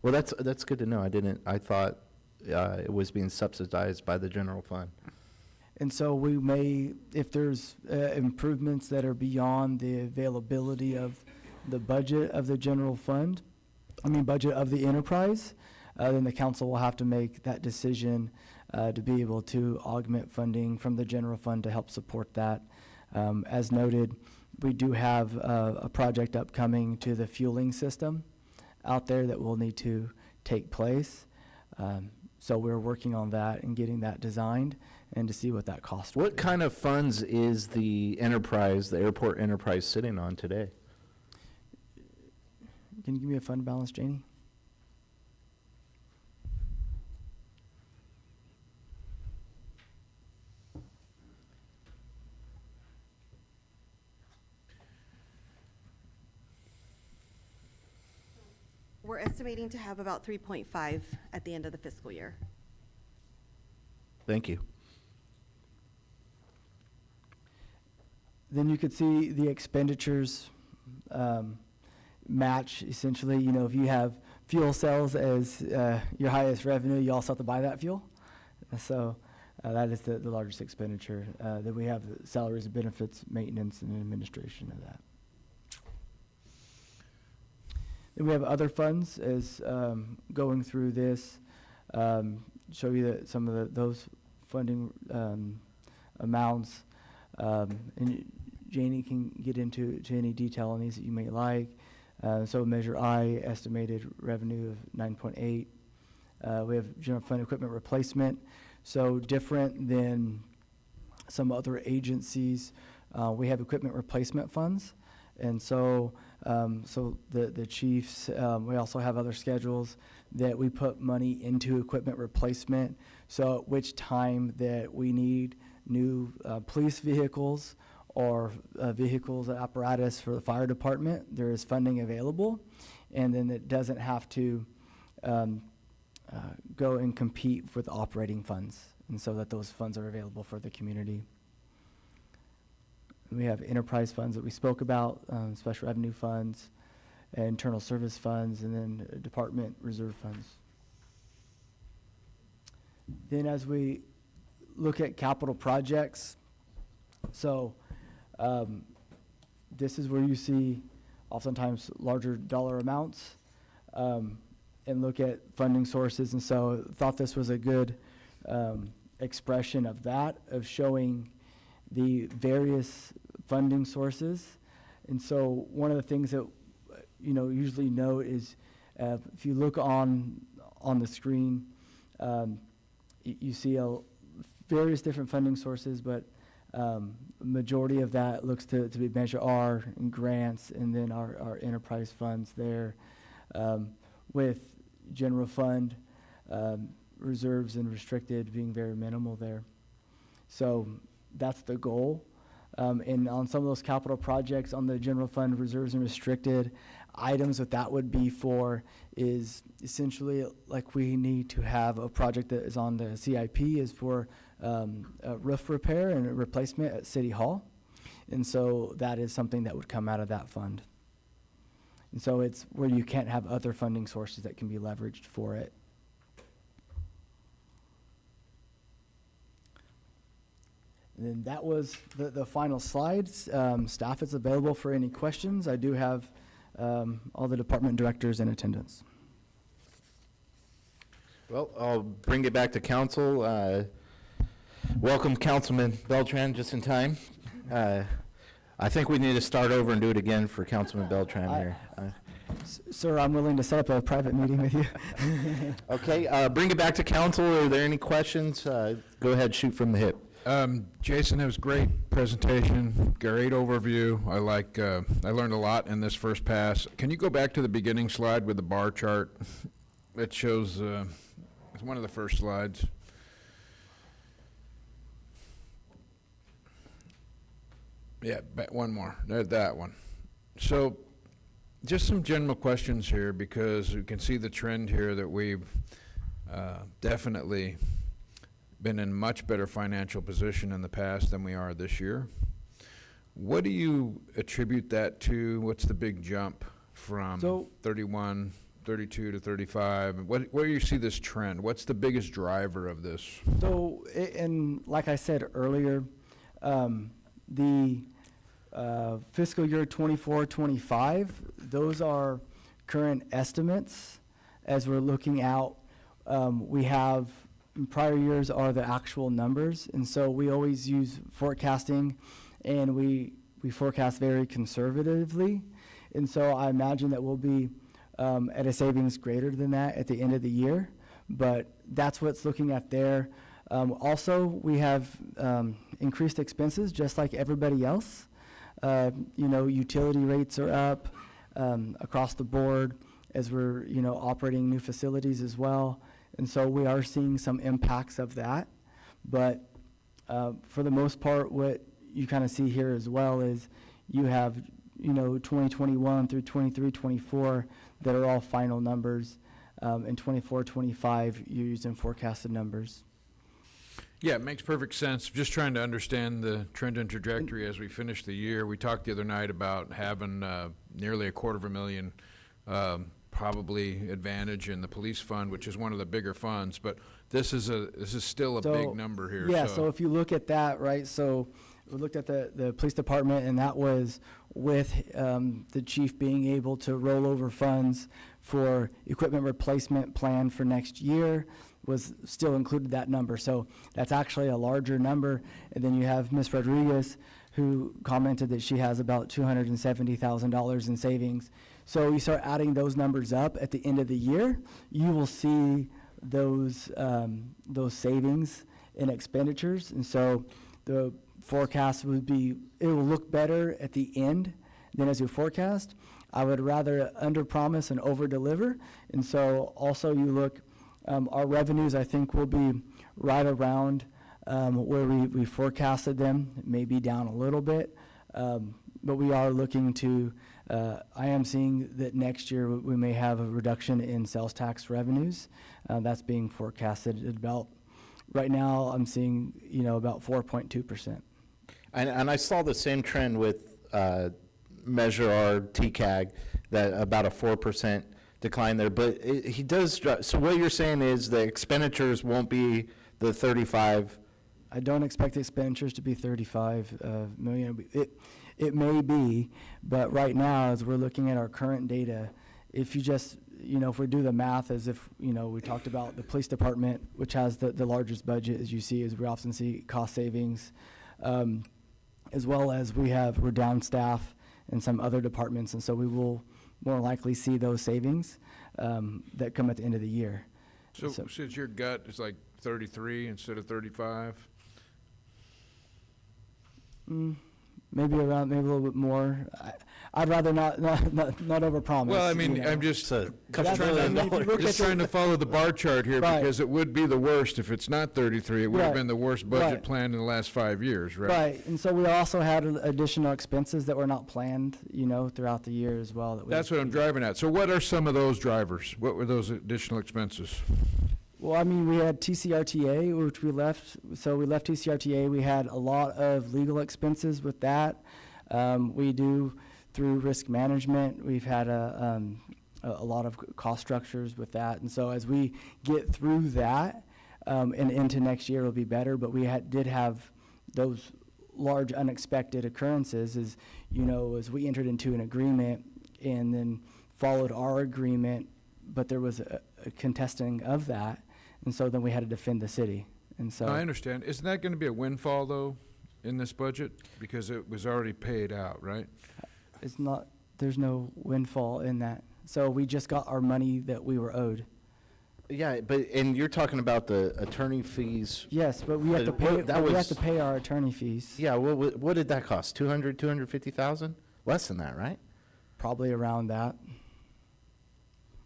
Well, that's good to know. I thought it was being subsidized by the general fund. And so we may, if there's improvements that are beyond the availability of the budget of the general fund, budget of the enterprise, then the council will have to make that decision to be able to augment funding from the general fund to help support that. As noted, we do have a project upcoming to the fueling system out there that will need to take place. So we're working on that and getting that designed and to see what that cost will What be. kind of funds is the airport enterprise sitting on today? Can you give me a fund balance, Janie? We're estimating to have about 3.5 at the end of the fiscal year. Thank you. Then you could see the expenditures match essentially. If you have fuel sales as your highest revenue, you also have to buy that fuel. So that is the largest expenditure. Then we have the salaries and benefits, maintenance, and administration of that. Then we have other funds as going through this, show you some of those funding amounts. And Janie can get into any detail on these that you may like. So Measure I, estimated revenue of 9.8. We have general fund equipment replacement. So different than some other agencies, we have equipment replacement funds. And so the chiefs, we also have other schedules that we put money into equipment replacement. So at which time that we need new police vehicles or vehicles and apparatus for the fire department, there is funding available. And then it doesn't have to go and compete with operating funds. And so that those funds are available for the community. We have enterprise funds that we spoke about, special revenue funds, internal service funds, and then department reserve funds. Then as we look at capital projects, so this is where you see oftentimes larger dollar amounts and look at funding sources. And so thought this was a good expression of that, of showing the various funding sources. And so one of the things that usually note is if you look on the screen, you see various different funding sources, but Majority of that looks to be measure R in grants, and then our enterprise funds there, with general fund reserves and restricted being very minimal there. So that's the goal. And on some of those capital projects on the general fund reserves and restricted items, what that would be for is essentially like we need to have a project that is on the CIP is for a roof repair and a replacement at City Hall. And so that is something that would come out of that fund. And so it's where you can't have other funding sources that can be leveraged for it. And then that was the final slides. Staff is available for any questions. I do have all the department directors in attendance. Well, I'll bring it back to council. Welcome Councilman Beltran, just in time. I think we need to start over and do it again for Councilman Beltran here. Sir, I'm willing to set up a private meeting with you. Okay, bring it back to council. Are there any questions? Go ahead, shoot from the hip. Jason, it was a great presentation, great overview. I learned a lot in this first pass. Can you go back to the beginning slide with the bar chart? It shows, it's one of the first slides. Yeah, one more, that one. So just some general questions here, because you can see the trend here that we've definitely been in much better financial position in the past than we are this year. What do you attribute that to? What's the big jump from 31, 32 to 35? Where do you see this trend? What's the biggest driver of this? So, and like I said earlier, the fiscal year 24-25, those are current estimates. As we're looking out, we have in prior years are the actual numbers, and so we always use forecasting, and we forecast very conservatively, and so I imagine that we'll be at a savings greater than that at the end of the year, but that's what's looking at there. Also, we have increased expenses just like everybody else. Utility rates are up across the board as we're operating new facilities as well. And so we are seeing some impacts of that. But for the most part, what you kind of see here as well is you have, 2021 through 23-24 that are all final numbers. And 24-25, you're using forecasted numbers. Yeah, it makes perfect sense. Just trying to understand the trend and trajectory as we finish the year. We talked the other night about having nearly $250,000 probably advantage in the police fund, which is one of the bigger funds, but this is still a big number here. Yeah, so if you look at that, right, so we looked at the police department, and that was with the chief being able to roll over funds for equipment replacement plan for next year was still included that number. So that's actually a larger number. And then you have Ms. Rodriguez, who commented that she has about $270,000 in savings. So you start adding those numbers up at the end of the year, you will see those savings in expenditures. And so the forecast would be, it will look better at the end than as you forecast. I would rather under-promise and over-deliver. And so also you look, our revenues, I think, will be right around where we forecasted them, maybe down a little bit. But we are looking to, I am seeing that next year we may have a reduction in sales tax revenues. That's being forecasted at about, right now I'm seeing, about 4.2%. And I saw the same trend with Measure R TCAG, that about a 4% decline there. But he does, so what you're saying is the expenditures won't be the 35. I don't expect the expenditures to be 35 million. It may be, but right now, as we're looking at our current data, if you just, if we do the math as if, we talked about the police department, which has the largest budget, as you see, as we often see cost savings, as well as we're down staff in some other departments, and so we will more likely see those savings that come at the end of the year. So since your gut is like 33 instead of 35? Maybe a little bit more. I'd rather not overpromise. Well, I mean, you know. I'm just Couple million dollars. just trying to follow the bar chart here, Right. because it would be the worst if it's not 33. It would have Right. been the worst budget Right. plan in the last 5 years, right? Right, and so we also had additional expenses that were not planned, throughout the year as well. That's what I'm driving at. So what are some of those drivers? What were those additional expenses? Well, I mean, we had TCRTA, which we left. So we left TCRTA. We had a lot of legal expenses with that. We do through risk management. We've had a lot of cost structures with that. And so as we get through that and into next year, it'll be better. But we did have those large unexpected occurrences as we entered into an agreement and then followed our agreement, but there was a contesting of that. And so then we had to defend the city. And so I understand. Isn't that going to be a windfall, though, in this budget? Because it was already paid out, right? there's no windfall in that. So we just got our money that we were owed. Yeah, and you're talking about the attorney fees. Yes, but we have to But pay, what- that we have was- to pay our attorney fees, Yeah, what did that cost? 250,000? Less than that, right? probably around that.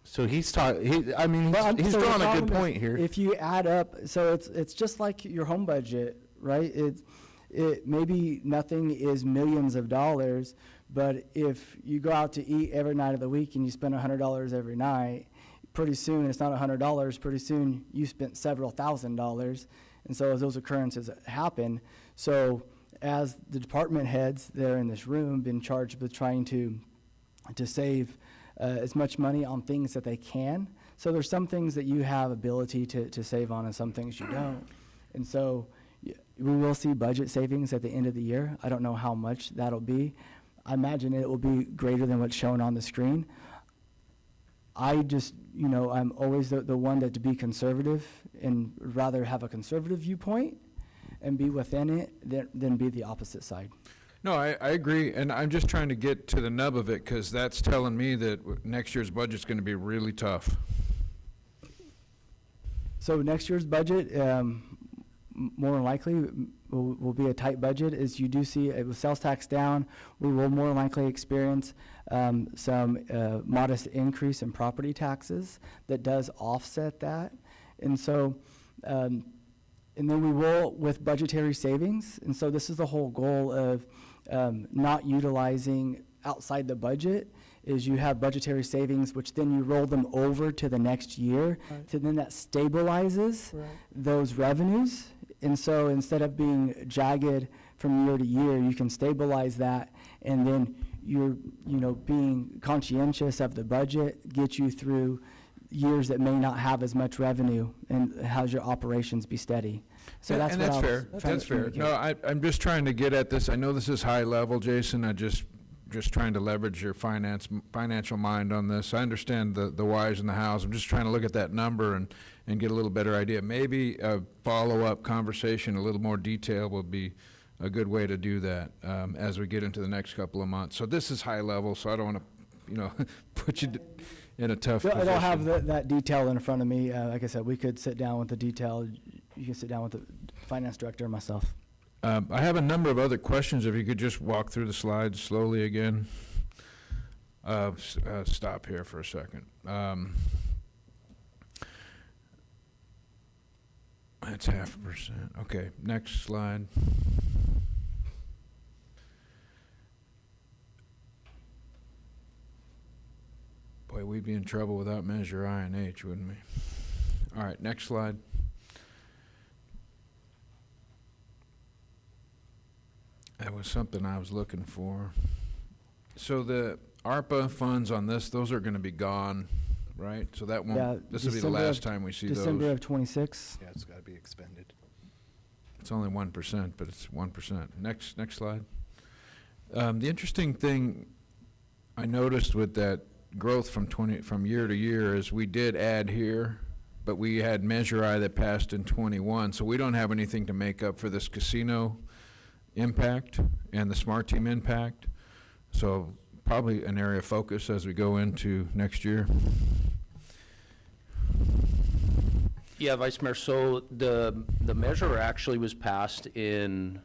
So he's talking, I mean, Well, he's so the drawing a problem good is, point here. If you add up, so it's just like your home budget, right? It maybe nothing is millions of dollars, but if you go out to eat every night of the week and you spend $100 every night, pretty soon it's not $100. Pretty soon you spent several $1,000s, and so as those occurrences happen, so as the department heads there in this room been charged with trying to save as much money on things that they can. So there's some things that you have ability to save on and some things you don't. And so we will see budget savings at the end of the year. I don't know how much that'll be. I imagine it will be greater than what's shown on the screen. I just, I'm always the one that to be conservative and rather have a conservative viewpoint and be within it than be the opposite side. No, I agree, and I'm just trying to get to the nub of it, because that's telling me that next year's budget's going to be really tough. So next year's budget, more than likely, will be a tight budget. As you do see, with sales tax down, we will more than likely experience some modest increase in property taxes that does offset that. And so, and then we will with budgetary savings. And so this is the whole goal of not utilizing outside the budget, is you have budgetary savings, which then you roll them over to the next year. Right. So then that stabilizes Right. those revenues. And so instead of being jagged from year to year, you can stabilize that, and then you're, being conscientious of the budget, get you through years that may not have as much revenue, and has your operations be steady. So And- that's and what that's I was fair. trying That's to fair. communicate. No, I'm just trying to get at this. I know this is high level, Jason. I just trying to leverage your financial mind on this. I understand the whys and the hows. I'm just trying to look at that number and get a little better idea. Maybe a follow-up conversation, a little more detail would be a good way to do that as we get into the next couple of months. So this is high level, so I don't want to, put you in a tough So position. I don't have that detail in front of me. Like I said, we could sit down with the detail. You can sit down with the finance director and myself. I have a number of other questions. If you could just walk through the slides slowly again. Stop here for a second. That's 0.5%. Okay, next slide. Boy, we'd be in trouble without Measure I and H, wouldn't we? All right, next slide. That was something I was looking for. So the ARPA funds on this, those are gonna be gone, right? So that Yeah, won't, this will be the December last of- time we see December those. of '26. Yeah, it's got to be expended. It's only 1%, but it's 1%. Next slide. The interesting thing I noticed with that growth from year to year is we did add here, but we had Measure I that passed in '21, so we don't have anything to make up for this casino impact and the Smart Team impact. So probably an area of focus as we go into next year. Yeah, Vice Mayor, so the measure actually was passed in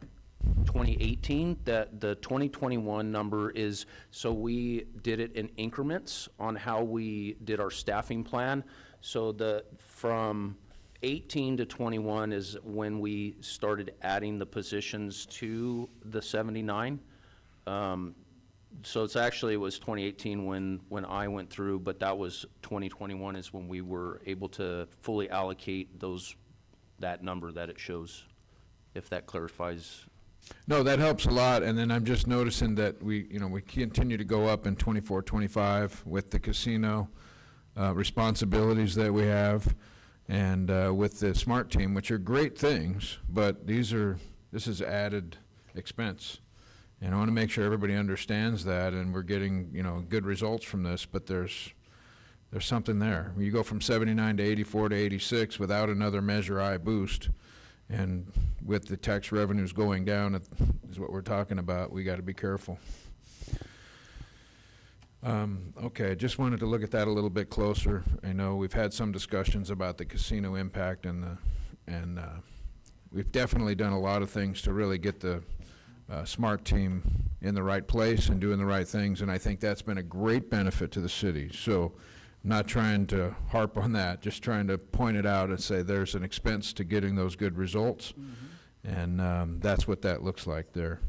2018. The 2021 number is, so we did it in increments on how we did our staffing plan. So from 18 to 21 is when we started adding the positions to the 79. So it was 2018 when I went through, but that was 2021 is when we were able to fully allocate that number that it shows, if that clarifies. No, that helps a lot, and then I'm just noticing that we continue to go up in 24, 25 with the casino responsibilities that we have, and with the SMART team, which are great things, but this is added expense. And I want to make sure everybody understands that, and we're getting, good results from this, but there's something there. You go from 79 to 84 to 86 without another Measure I boost, and with the tax revenues going down, is what we're talking about. We got to be careful. Okay, just wanted to look at that a little bit closer. I know we've had some discussions about the casino impact, and we've definitely done a lot of things to really get the SMART team in the right place and doing the right things, and I think that's been a great benefit to the city. So not trying to harp on that, just trying to point it out and say there's an expense to getting those good results, and that's what that looks like there.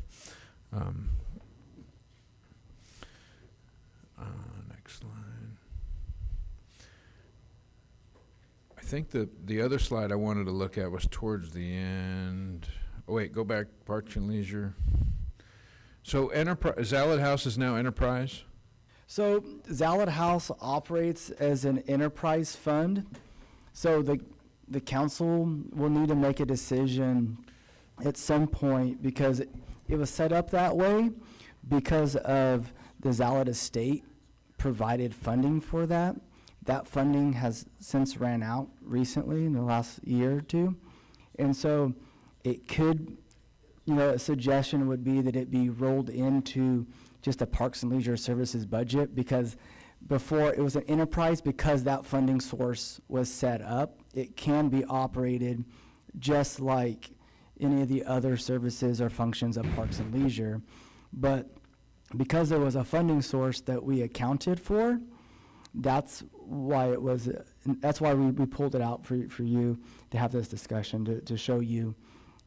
Next line. I think the other slide I wanted to look at was towards the end. Oh, wait, go back, Parks and Leisure. So Zalad House is now enterprise? So Zalad House operates as an enterprise fund. So the council will need to make a decision at some point, because it was set up that way because of the Zalad estate provided funding for that. That funding has since ran out recently in the last year or two. And so it could, a suggestion would be that it be rolled into just a Parks and Leisure Services budget, because before it was an enterprise, because that funding source was set up, it can be operated just like any of the other services or functions of Parks and Leisure. But because there was a funding source that we accounted for, that's why we pulled it out for you to have this discussion, to show you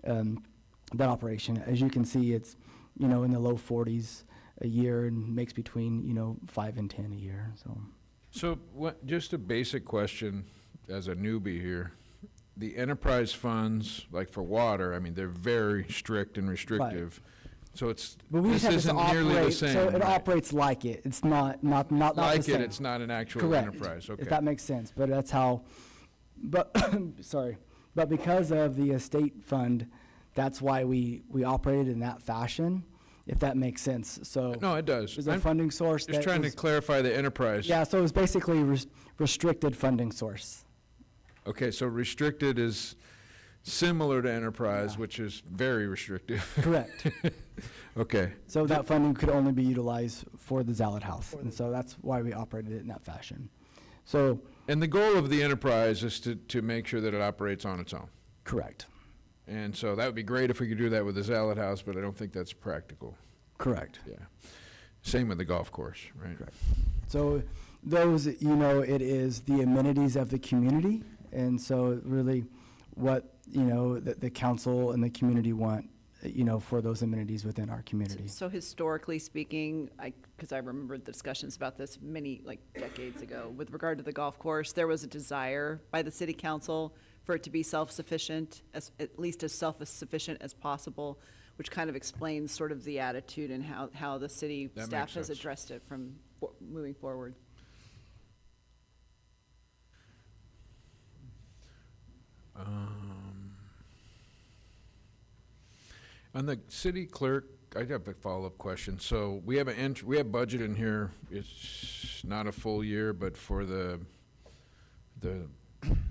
that operation. As you can see, it's, in the low 40s a year and makes between, 5 and 10 a year, So just a basic question as a newbie here. The enterprise funds, like for water, I mean, they're very strict and restrictive. So But we just have isn't to nearly the operate, same. so it right? operates like it. It's not the Like same. it's not an actual Correct. enterprise, okay. If that makes sense, but that's how, but, sorry. But because of the estate fund, that's why we operated in that fashion, if that makes sense. So No, it does. there's a I'm funding source just that trying was, to clarify the enterprise. yeah, so it was basically restricted funding source. Okay, so restricted is similar to enterprise, Yeah. which is very restrictive. Correct. Okay. So that funding could only be utilized for the Zalad House, and so that's why we operated it in that fashion. So, And the goal of the enterprise is to make sure that it operates on its own. correct, And so that would be great if we could do that with the Zalad House, but I don't think that's practical. correct. Yeah. Same with the golf course, right? Correct. So those, it is the amenities of the community, and so really what, the council and the community want, for those amenities within our community. So historically speaking, because I remember the discussions about this many, decades ago, with regard to the golf course, there was a desire by the city council for it to be self-sufficient, at least as self-sufficient as possible, which kind of explains sort of the attitude and how the city That staff makes has sense. addressed it from moving forward. On the city clerk, I have a follow-up question. So we have we have budget in here. It's not a full year, but for the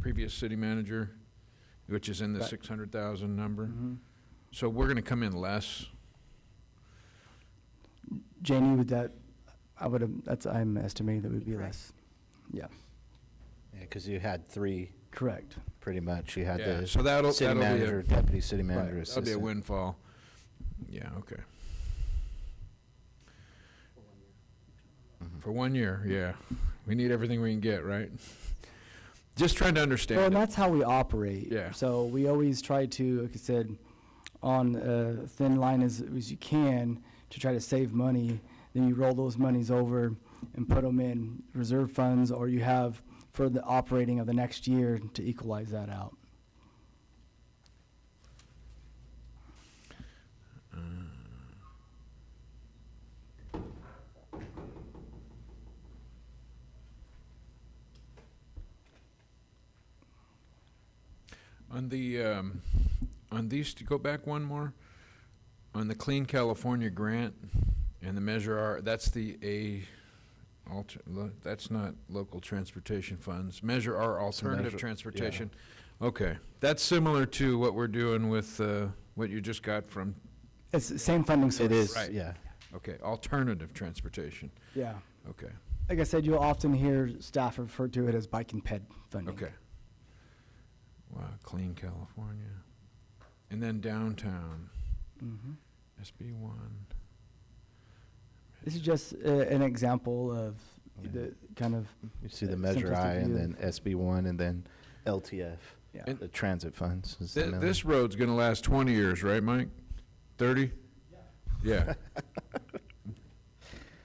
previous city manager, which is in the Right. 600,000 number. Mhm. So we're gonna come in less. Janie, I'm estimating that would be Correct. less. Yeah, Yeah, because you had three, correct. pretty much. You had Yeah, the so that'll city be a- manager, deputy city manager, That'll be a assistant. windfall. Yeah, okay. For 1 year, yeah. We need everything we can get, right? Just trying to understand Well, and it. that's how we operate. Yeah. So we always try to, like I said, on a thin line as you can to try to save money. Then you roll those monies over and put them in reserve funds, or you have for the operating of the next year to equalize that out. On the, on these, to go back one more, on the Clean California grant and the Measure R, that's that's not local transportation funds. Measure R alternative Measure- transportation. Okay, that's similar to what we're doing with, what you just got from, It's the same funding source. It is, Right. yeah. okay, alternative transportation. Yeah. Okay, Like I said, you'll often hear staff refer to it as bike and ped funding. okay. Wow, Clean California. And then downtown, Mhm. SB1. This is just an example of Yeah. the kind of, You see the Uh, Measure simplistic I, and view. then SB1, and then LTF, yeah. And- the transit funds. is the Th- middle. This road's gonna last 20 years, right, Mike? 30? Yeah.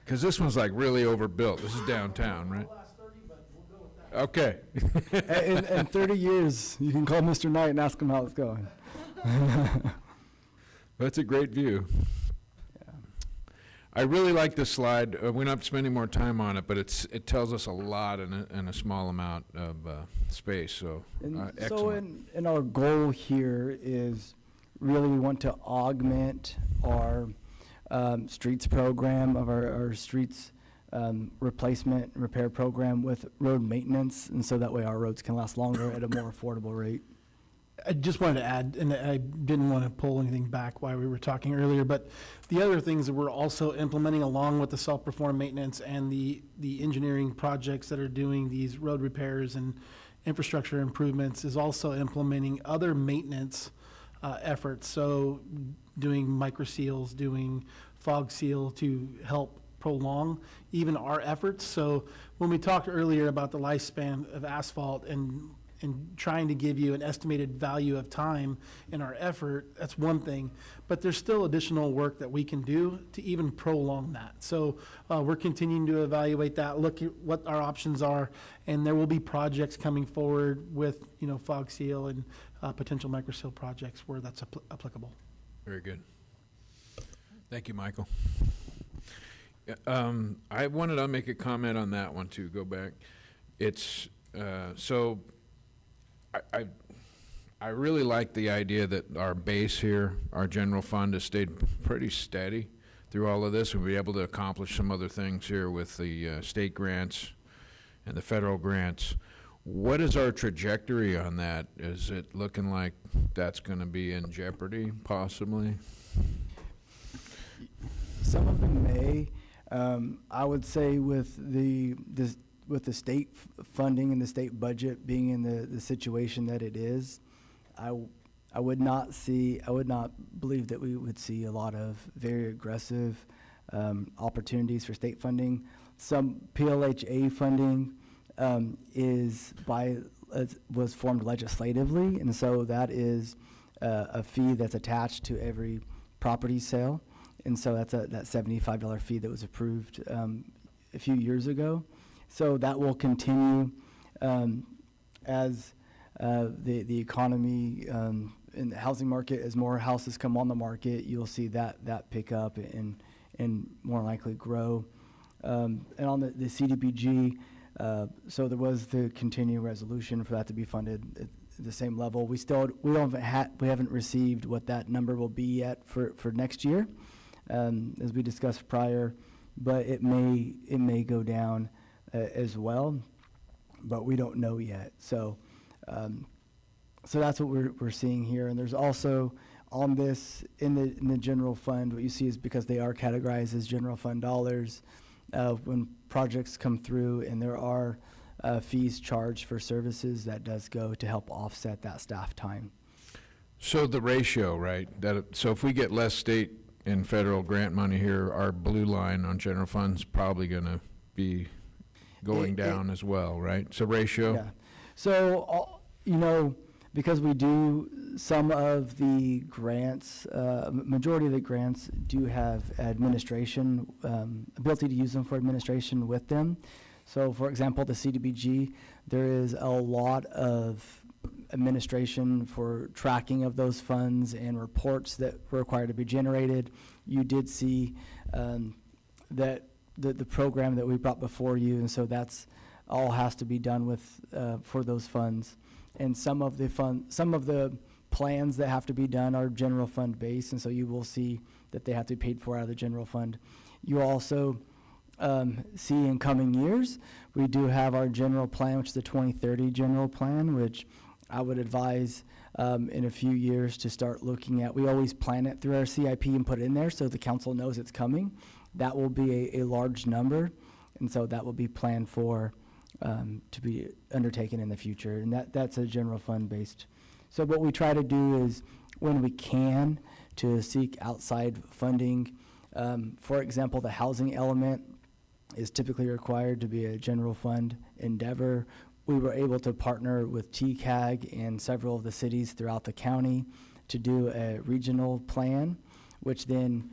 Because this one's like really overbuilt. This is downtown, right? Okay. In 30 years, you can call Mr. Knight and ask him how it's going. That's a great view. I really like this slide. We're not spending more time on it, but it tells us a lot in a small amount of space, so And so excellent. in our goal here is really we want to augment our streets program of our streets replacement and repair program with road maintenance, and so that way our roads can last longer at a more affordable rate. I just wanted to add, and I didn't want to pull anything back while we were talking earlier, but the other things that we're also implementing along with the self-performed maintenance and the engineering projects that are doing these road repairs and infrastructure improvements is also implementing other maintenance efforts. So doing micro seals, doing fog seal to help prolong even our efforts. So when we talked earlier about the lifespan of asphalt and trying to give you an estimated value of time in our effort, that's one thing. But there's still additional work that we can do to even prolong that. So we're continuing to evaluate that, look at what our options are, and there will be projects coming forward with, fog seal and potential micro seal projects where that's applicable. Very good. Thank you, Michael. I wanted to make a comment on that one too, go back. It's, so I really like the idea that our base here, our general fund has stayed pretty steady through all of this, and we'll be able to accomplish some other things here with the state grants and the federal grants. What is our trajectory on that? Is it looking like that's going to be in jeopardy, possibly? Some of them may. I would say with the state funding and the state budget being in the situation that it is, I would not believe that we would see a lot of very aggressive opportunities for state funding. Some PLHA funding was formed legislatively, and so that is a fee that's attached to every property sale. And so that's that $75 fee that was approved a few years ago. So that will continue as the economy in the housing market, as more houses come on the market, you'll see that pick up and more likely grow. And on the CDBG, so there was the continuing resolution for that to be funded at the same level. We haven't received what that number will be yet for next year. As we discussed prior, but it may go down as well, but we don't know yet. So that's what we're seeing here. And there's also on this in the general fund, what you see is because they are categorized as general fund dollars, when projects come through and there are fees charged for services, that does go to help offset that staff time. So the ratio, right? So if we get less state in federal grant money here, our blue line on general funds probably gonna be going down as well, right? It's a ratio. Yeah. So, you know, because we do, some of the grants, majority of the grants do have administration, ability to use them for administration with them. So, for example, the CDBG, there is a lot of administration for tracking of those funds and reports that were required to be generated. You did see that the program that we brought before you, and so that's all has to be done with for those funds. And some of the plans that have to be done are general fund based, and so you will see that they have to be paid for out of the general fund. You also see in coming years, we do have our general plan, which is the 2030 general plan, which I would advise in a few years to start looking at. We always plan it through our CIP and put it in there so the council knows it's coming. That will be a large number, and so that will be planned for to be undertaken in the future, and that's a general fund based. So what we try to do is, when we can, to seek outside funding. For example, the housing element is typically required to be a general fund endeavor. We were able to partner with TCAG and several of the cities throughout the county to do a regional plan, which then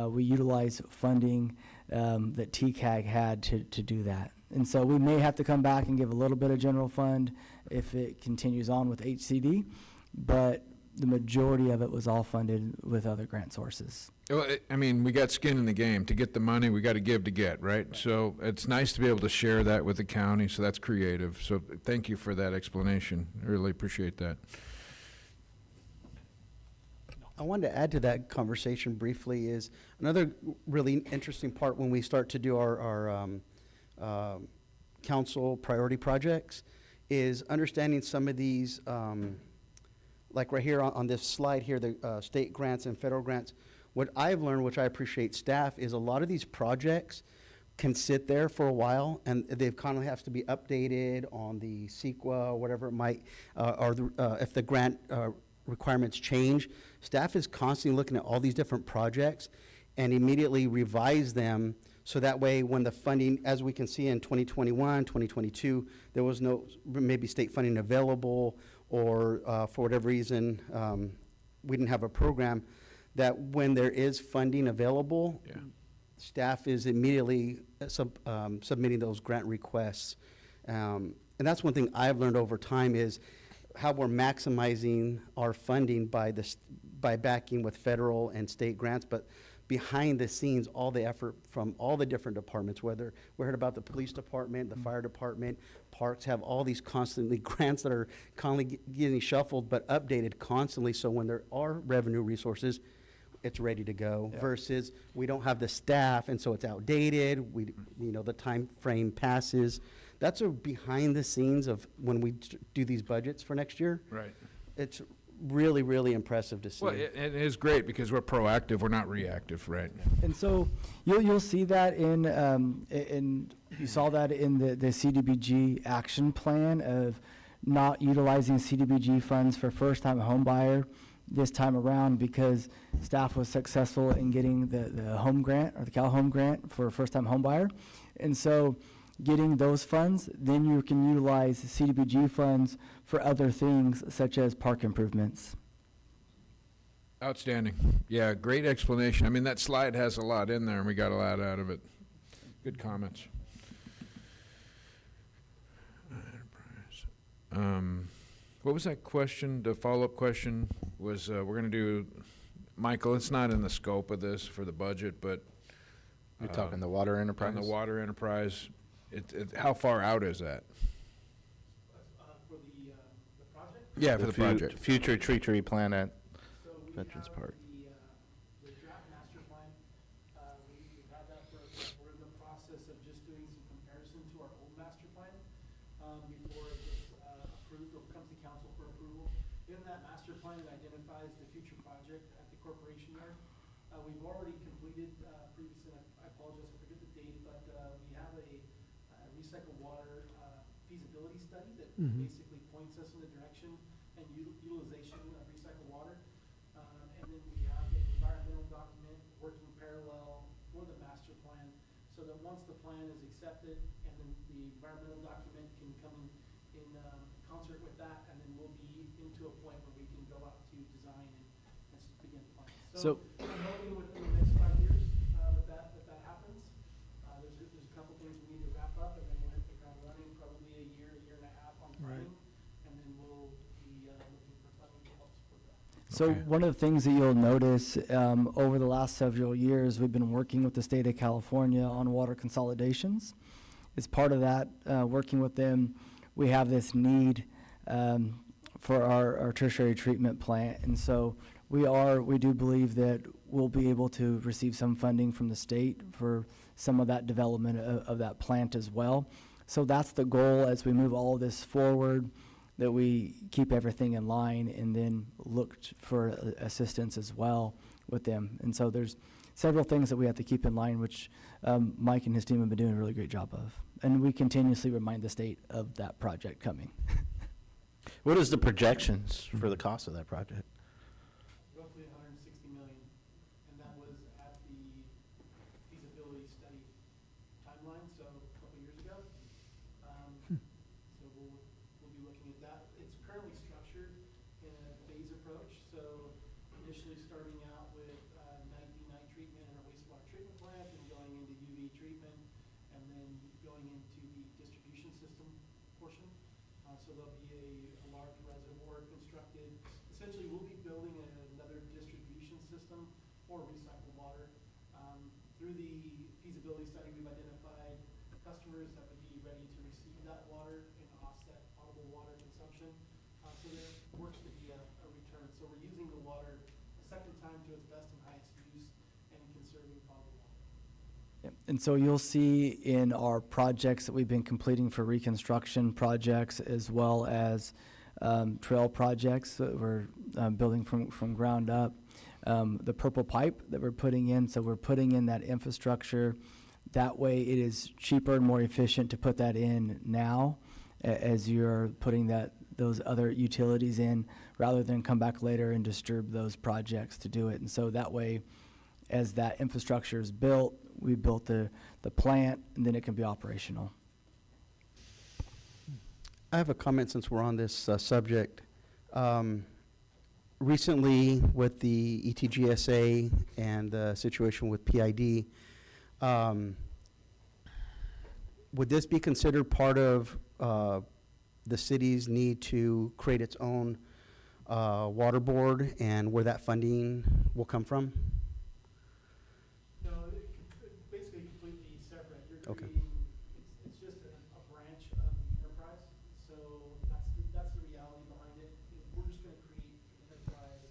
we utilize funding that TCAG had to do that. And so we may have to come back and give a little bit of general fund if it continues on with HCD, but the majority of it was all funded with other grant sources. Well, I mean, we got skin in the game. To get the money, we got to give to get, right? So it's nice to be able to share that with the county, so that's creative. So thank you for that explanation. I really appreciate that. I wanted to add to that conversation briefly is another really interesting part when we start to do our council priority projects is understanding some of these, like right here on this slide here, the state grants and federal grants. What I've learned, which I appreciate staff, is a lot of these projects can sit there for a while, and they kind of have to be updated on the CEQA or whatever it might, if the grant requirements change. Staff is constantly looking at all these different projects and immediately revise them, so that way when the funding, as we can see in 2021, 2022, there was no maybe state funding available, or for whatever reason we didn't have a program, that when there is funding available, staff is immediately submitting those grant requests. And that's one thing I've learned over time is how we're maximizing our funding by backing with federal and state grants, but behind the scenes, all the effort from all the different departments, whether we heard about the police department, the fire department, parks have all these constantly grants that are constantly getting shuffled, but updated constantly. So when there are revenue resources, it's ready to go, versus we don't have the staff, and so it's outdated. The time frame passes. That's a behind the scenes of when we do these budgets for next year. Right. It's really, really impressive to see. Well, it is great because we're proactive, we're not reactive, right? And so you'll see that in you saw that in the CDBG action plan of not utilizing CDBG funds for first-time home buyer this time around, because staff was successful in getting the home grant, or the Cal Home Grant, for first-time home buyer. And so getting those funds, then you can utilize CDBG funds for other things such as park improvements. Outstanding. Yeah, great explanation. I mean, that slide has a lot in there, and we got a lot out of it. Good comments. What was that question? The follow-up question was, we're going to do, Michael, it's not in the scope of this for the budget, but You're talking the water enterprise? on the water enterprise, how far out is that? For the project? Yeah, for the project. Future tree plan at Veterans Park. The draft master plan, we've had that we're in the process of just doing some comparison to our old master plan before it gets approved or comes to council for approval. In that master plan, it identifies the future project at the corporation yard. We've already completed previously, I apologize, I forget the date, but we have a recycled water feasibility study that basically points us in the direction and utilization of recycled water. And then we have an environmental document so that once the plan is accepted, and then the environmental document can come in concert with that, and then we'll be into a point where we can go out to design and begin planning. So- I'm hoping within the next 5 years that happens. There's a couple things we need to wrap up, and then we'll hit the ground running, probably a year and a half on Right. planning, and then we'll be looking for funding to help support that. So one of the things that you'll notice over the last several years, we've been working with the state of California on water consolidations. As part of that, working with them, we have this need for our tertiary treatment plant. And so we do believe that we'll be able to receive some funding from the state for some of that development of that plant as well. So that's the goal as we move all of this forward, that we keep everything in line and then look for assistance as well with them. And so there's several things that we have to keep in line, which Mike and his team have been doing a really great job of. And we continuously remind the state of that project coming. What is the projections for the cost of that project? Roughly 160 million, and that was at the feasibility study timeline, so a couple years ago. So we'll be looking at that. It's currently structured in a phase approach, so initially starting out with night treatment in our wastewater treatment plant, and going into UV treatment, and then going into the distribution system portion. So there'll be a large reservoir constructed. Essentially, we'll be building another distribution system for recycled water. Through the feasibility study, we've identified customers that would be ready to receive that water and offset potable water consumption. So there works to be a return. So we're using the water a second time to its best and highest use, and conserving potable water. Yep. And so you'll see in our projects that we've been completing for reconstruction projects, as well as trail projects that we're building from ground up, the purple pipe that we're putting in. So we're putting in that infrastructure. That way it is cheaper and more efficient to put that in now as you're putting those other utilities in, rather than come back later and disturb those projects to do it. And so that way, as that infrastructure is built, we built the plant, and then it can be operational. I have a comment since we're on this subject. Recently, with the ETGSA and the situation with PID, would this be considered part of the city's need to create its own water board, and where that funding will come from? No, basically completely separate. You're Okay. creating, it's just a branch of the enterprise. So that's the reality behind it. We're just gonna create an enterprise.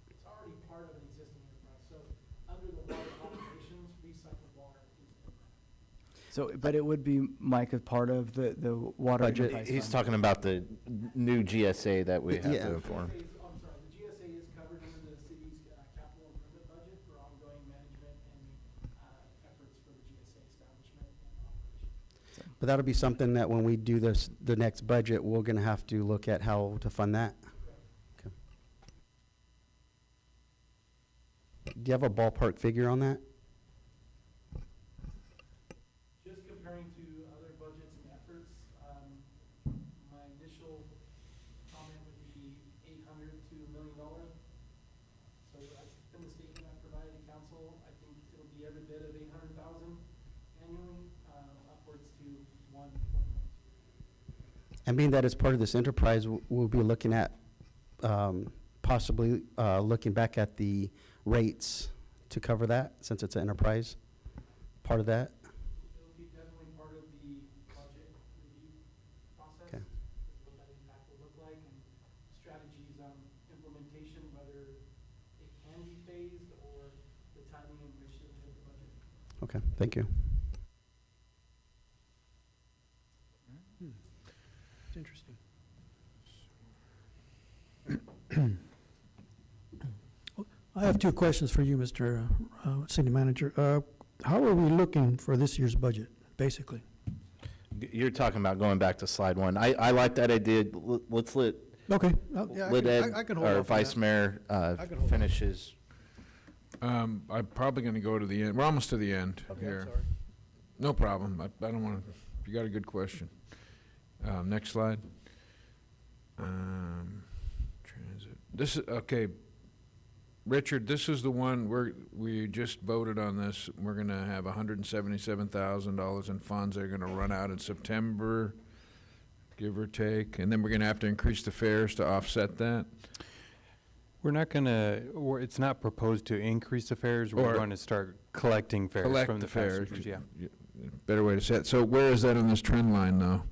It's already part of an existing enterprise. So under the water operations, recycled water is the enterprise. So, but it would be, Mike, a part of the water Budget. enterprise He's fund. talking about the new GSA that we have Yeah. to inform. I'm sorry, the GSA is covered under the city's capital improvement budget for ongoing management and efforts for the GSA establishment and operation. But that'll be something that when we do the next budget, we're gonna have to look at how to fund that. Okay. Do you have a ballpark figure on that? Just comparing to other budgets and efforts, my initial comment would be $800 to $1 million. So that's been the statement I've provided to council. I think it'll be every bit of 800,000 annually, upwards to 1.2. And being that it's part of this enterprise, we'll be looking at, possibly looking back at the rates to cover that, since it's an enterprise, part of that. It'll be definitely part of the budget review process. Okay. What that impact will look like, and strategies on implementation, whether it can be phased or the timing in which it will hit the budget. Okay, thank you. It's interesting. I have two questions for you, Mr. City Manager. How are we looking for this year's budget, basically? You're talking about going back to slide one. I like that idea. Let's let Okay. Ed, I can hold our off on Vice that. Mayor, I can hold finish his I'm probably going to go to the end. We're almost to the end here. No problem. I don't want to, you got a good question. Next slide. Transit. This is, okay. Richard, this is the one we just voted on this. We're going to have $177,000 in funds that are going to run out in September, give or take. And then we're going to have to increase the fares to offset that. We're not gonna, or it's not proposed to increase the fares, we're Or going to start collecting fares Collect from the fares. passengers, yeah. Better way to say it. So where is that on this trend line, though?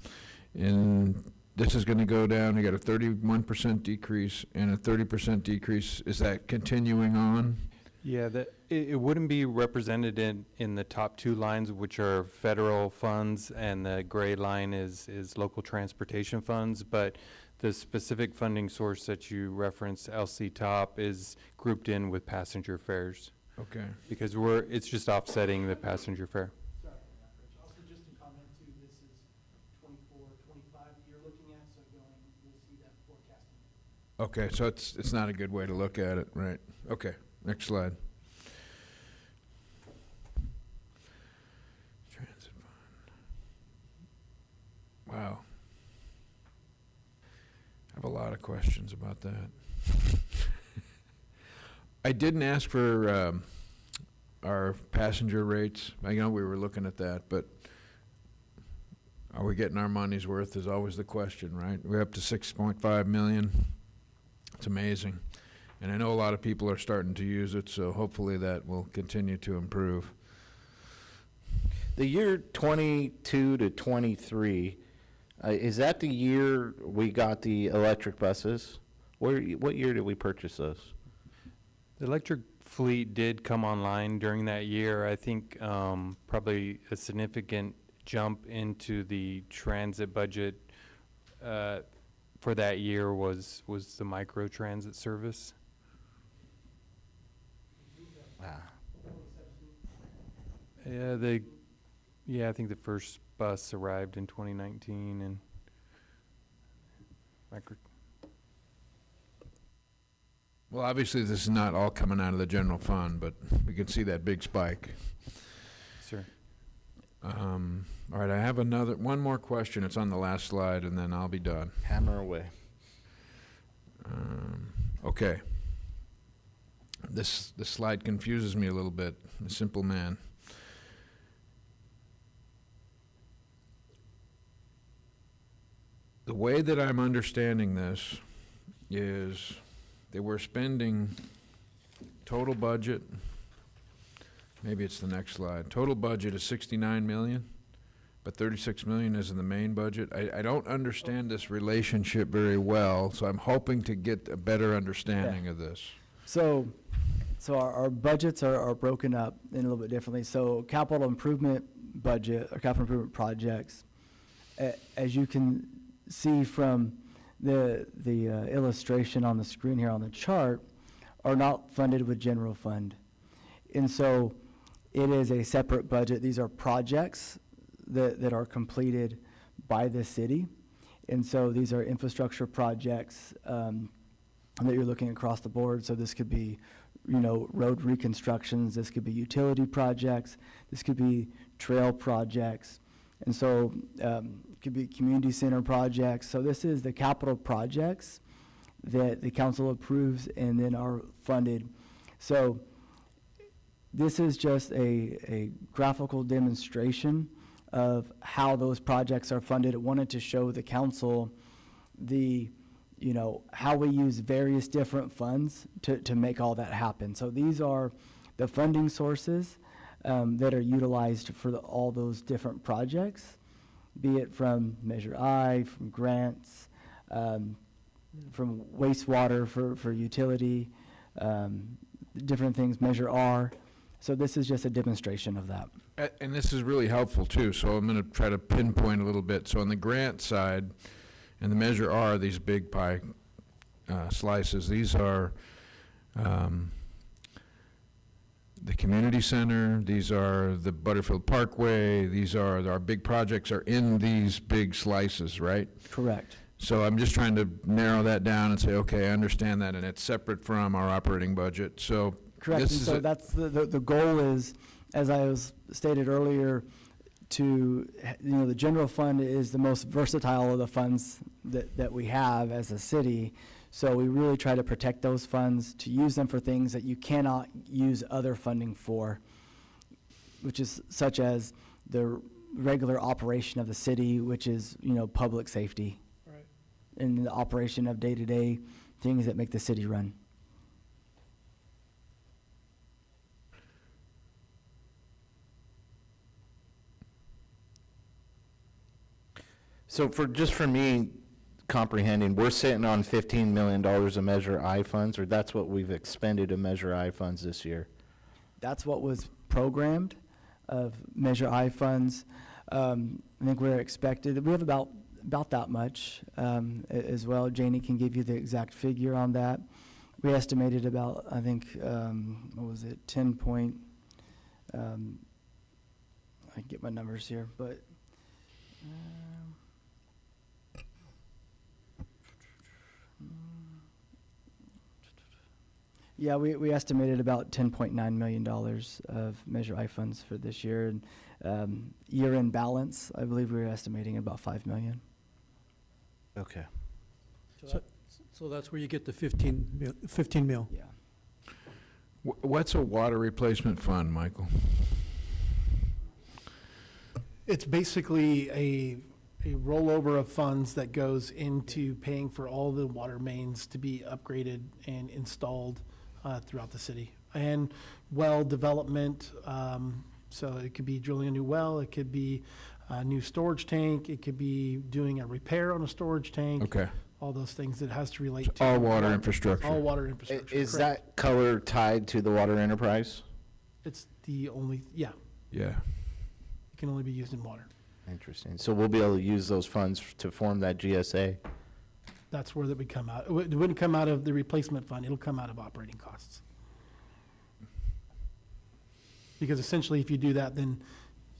And this is going to go down. You got a 31% decrease and a 30% decrease. Is that continuing on? Yeah, it wouldn't be represented in the top two lines, which are federal funds, and the gray line is local transportation funds, but the specific funding source that you referenced, LC Top, is grouped in with passenger fares. Okay. Because it's just offsetting the passenger fare. Also, just to comment too, this is 24, 25 you're looking at, so we'll see that forecasting. Okay, so it's not a good way to look at it, right? Okay, next slide. Transit fund. Wow. I have a lot of questions about that. I didn't ask for our passenger rates. I know we were looking at that, but are we getting our money's worth is always the question, right? We're up to 6.5 million. It's amazing. And I know a lot of people are starting to use it, so hopefully that will continue to improve. The year 22 to 23, is that the year we got the electric buses? What year did we purchase those? The electric fleet did come online during that year. I think probably a significant jump into the transit budget for that year was the micro transit service. Wow. I think the first bus arrived in 2019 and Well, obviously, this is not all coming out of the general fund, but we can see that big spike. Sure. All right, I have one more question. It's on the last slide, and then I'll be done. Hammer away. Okay. This slide confuses me a little bit. I'm a simple man. The way that I'm understanding this is that we're spending total budget, maybe it's the next slide, total budget is 69 million, but 36 million is in the main budget. I don't understand this relationship very well, so I'm hoping to get a better understanding of this. So our budgets are broken up in a little bit differently. So capital improvement budget, or capital improvement projects, as you can see from the illustration on the screen here on the chart, are not funded with general fund. And so it is a separate budget. These are projects that are completed by the city. And so these are infrastructure projects that you're looking across the board. So this could be, road reconstructions. This could be utility projects. This could be trail projects. And so it could be community center projects. So this is the capital projects that the council approves and then are funded. So this is just a graphical demonstration of how those projects are funded. It wanted to show the council how we use various different funds to make all that happen. So these are the funding sources that are utilized for all those different projects, be it from Measure I, from grants, from wastewater for utility, different things, Measure R. So this is just a demonstration of that. And this is really helpful, too, so I'm going to try to pinpoint a little bit. So on the grant side, and the Measure R, these big pie slices, these are the community center, these are the Butterfield Parkway, these are, our big projects are in these big slices, right? Correct. So I'm just trying to narrow that down and say, okay, I understand that, and it's separate from our operating budget. So Correct, This and is so a- that's the goal is, as I was stated earlier, the general fund is the most versatile of the funds that we have as a city. So we really try to protect those funds, to use them for things that you cannot use other funding for, which is such as the regular operation of the city, which is, public safety. Right. And the operation of day-to-day things that make the city run. So for me comprehending, we're sitting on $15 million of Measure I funds, or that's what we've expended of Measure I funds this year? That's what was programmed of Measure I funds. I think we're expected, we have about that much as well. Janie can give you the exact figure on that. We estimated about, I think, what was it, 10 point, I can get my numbers here, but yeah, we estimated about $10.9 million of Measure I funds for this year. And year-end balance, I believe we were estimating about $5 million. Okay. So that's where you get the 15 mil. Yeah. What's a water replacement fund, Michael? It's basically a rollover of funds that goes into paying for all the water mains to be upgraded and installed throughout the city. And well development, so it could be drilling a new well, it could be a new storage tank, it could be doing a repair on a storage tank. Okay. All those things that has to relate to. All water infrastructure. All water infrastructure, Is correct. that color tied to the water enterprise? It's the only, yeah, Yeah. it can only be used in water. Interesting. So we'll be able to use those funds to form that GSA? That's where that would come out. It wouldn't come out of the replacement fund, it'll come out of operating costs. Because essentially, if you do that, then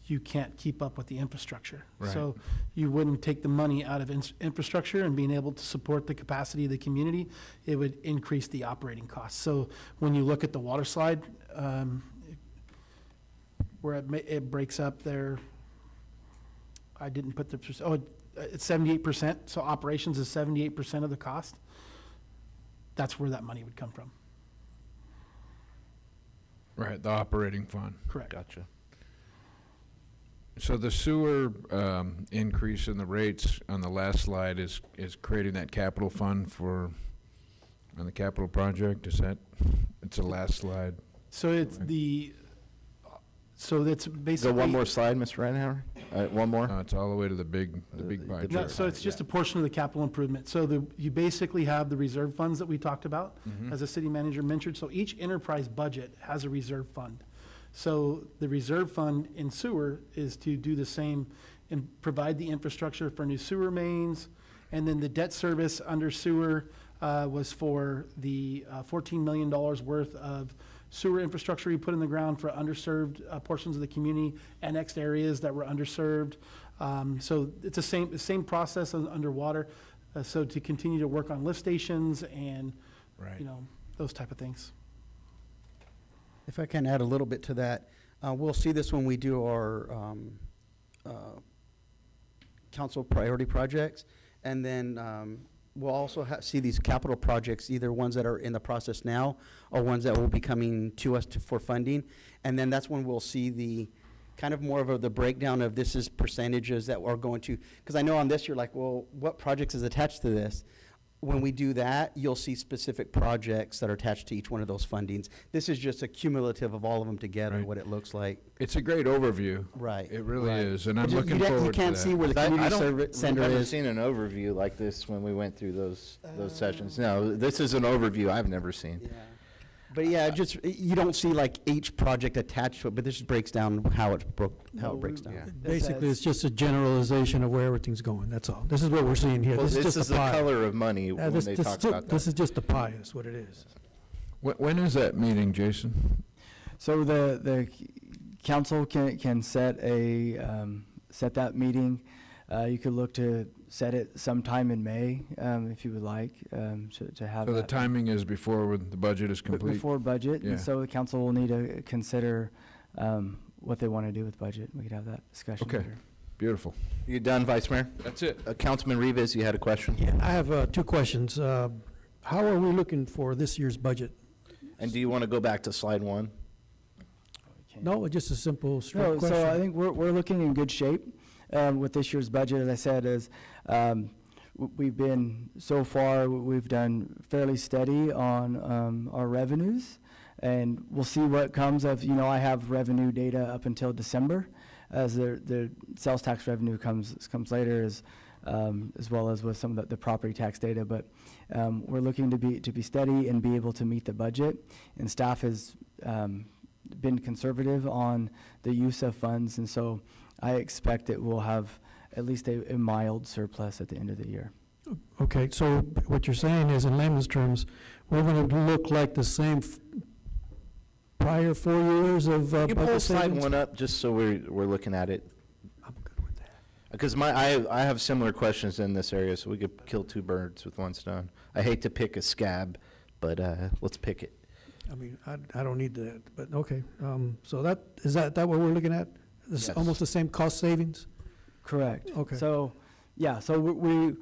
you can't keep up with the infrastructure. Right. So you wouldn't take the money out of infrastructure and being able to support the capacity of the community, it would increase the operating costs. So when you look at the water slide, where it breaks up there, I didn't put the, it's 78%, so operations is 78% of the cost. That's where that money would come from. Right, the operating fund. Correct. Gotcha. So the sewer increase in the rates on the last slide is creating that capital fund on the capital project? Is that, it's the last slide? So it's so that's So basically. one more slide, Mr. Reitenhauer? One more? No, it's all the way to the big pie the- No, chart. so it's just a portion of the capital improvement. So you basically have the reserve funds that we talked about, as the city manager mentioned. So each enterprise budget has a reserve fund. So the reserve fund in sewer is to do the same and provide the infrastructure for new sewer mains. And then the debt service under sewer was for the $14 million worth of sewer infrastructure we put in the ground for underserved portions of the community, annexed areas that were underserved. So it's the same process as underwater. So to continue to work on lift stations and, Right. those type of things. If I can add a little bit to that, we'll see this when we do our council priority projects. And then we'll also see these capital projects, either ones that are in the process now or ones that will be coming to us for funding. And then that's when we'll see the kind of more of the breakdown of this is percentages that are going to, because I know on this, you're like, well, what projects is attached to this? When we do that, you'll see specific projects that are attached to each one of those fundings. This is just a cumulative of all of them together, Right. what it looks like. It's a great overview. Right. It really right. is, and I'm But you- looking you forward to that. can't see where the I community don't service center remember is. seeing an overview like this when we went through those sessions. No, this is an overview I've never seen. Yeah. But yeah, just, you don't see like each project attached to it, but this just breaks down how it breaks down. Yeah. Basically, it's just a generalization of where everything's going, that's all. This is what we're seeing here. Well, This is this just is the the pie. color of money Yeah, when this- they this talk ju- about This that. is just the pie, is what it is. When is that meeting, Jason? So the council can set set that meeting. You could look to set it sometime in May, if you would like, to have So the that timing is before the budget is complete? before budget. Yeah. And so the council will need to consider what they want to do with budget. We could have that discussion Okay. later. Beautiful. You done, Vice Mayor? That's it. Councilman Rivas, you had a question? Yeah, I have two questions. How are we looking for this year's budget? And do you want to go back to slide 1? No, just a simple, straight No, question. so I think we're looking in good shape with this year's budget. As I said, we've been, so far, we've done fairly steady on our revenues, and we'll see what comes of, I have revenue data up until December, as the sales tax revenue comes later, as well as with some of the property tax data. But we're looking to be steady and be able to meet the budget, and staff has been conservative on the use of funds, and so I expect it will have at least a mild surplus at the end of the year. Okay, so what you're saying is, in layman's terms, we're going to look like the same prior 4 years of You pull budget slide savings? 1 up, just so we're looking at it. I'm good with that. Because I have similar questions in this area, so we could kill 2 birds with 1 stone. I hate to pick a scab, but let's pick it. I mean, I don't need that, but okay. So is that what we're looking at? This Yes. almost the same cost savings? Correct. Okay. So, yeah, so we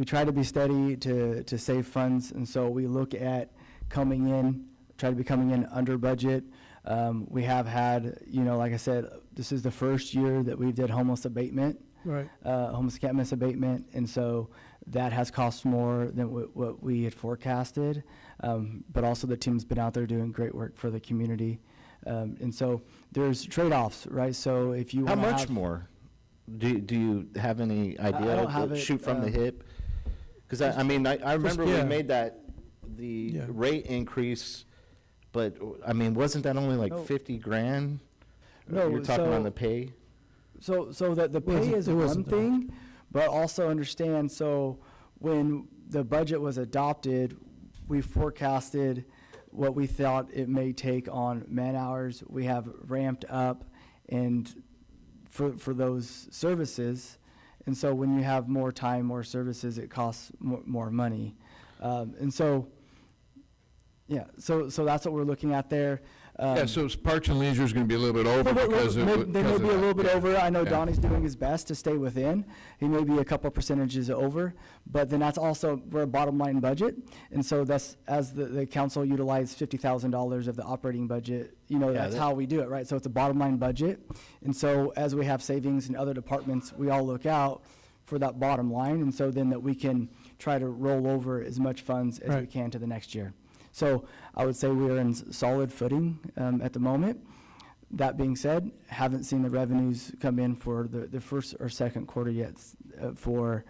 try to be steady to save funds, and so we look at try to be coming in under budget. We have had, like I said, this is the first year that we did homeless abatement, Right. homeless encampments abatement, and so that has cost more than what we had forecasted. But also the team's been out there doing great work for the community. And so there's trade-offs, right? So if you How want to much more? Do you have any idea? don't have it, Shoot from the hip? Because I remember yeah. we made the Yeah. rate increase, but wasn't that only like No. 50 grand? No, You're talking on so- the pay? So that the pay is It one wasn't that thing, but also understand, so when the budget was adopted, we forecasted what we thought it may take on man hours. We have ramped up and for those services. And so when you have more time, more services, it costs more money. And so, yeah, so that's what we're looking at there. Yeah, so Parks and Leisure is going to be a little bit over because of They may because of be a that. little bit Yeah. over. I know Yeah. Donnie's doing his best to stay within. He may be a couple percentages over, but then that's also, we're a bottom line budget. And so that's, as the council utilized $50,000 of the operating budget, that's how we do it, right? So it's a bottom line budget. And so as we have savings in other departments, we all look out for that bottom line. And so then that we can try to roll over as much funds as we Right. can to the next year. So I would say we are in solid footing at the moment. That being said, haven't seen the revenues come in for the first or second quarter yet for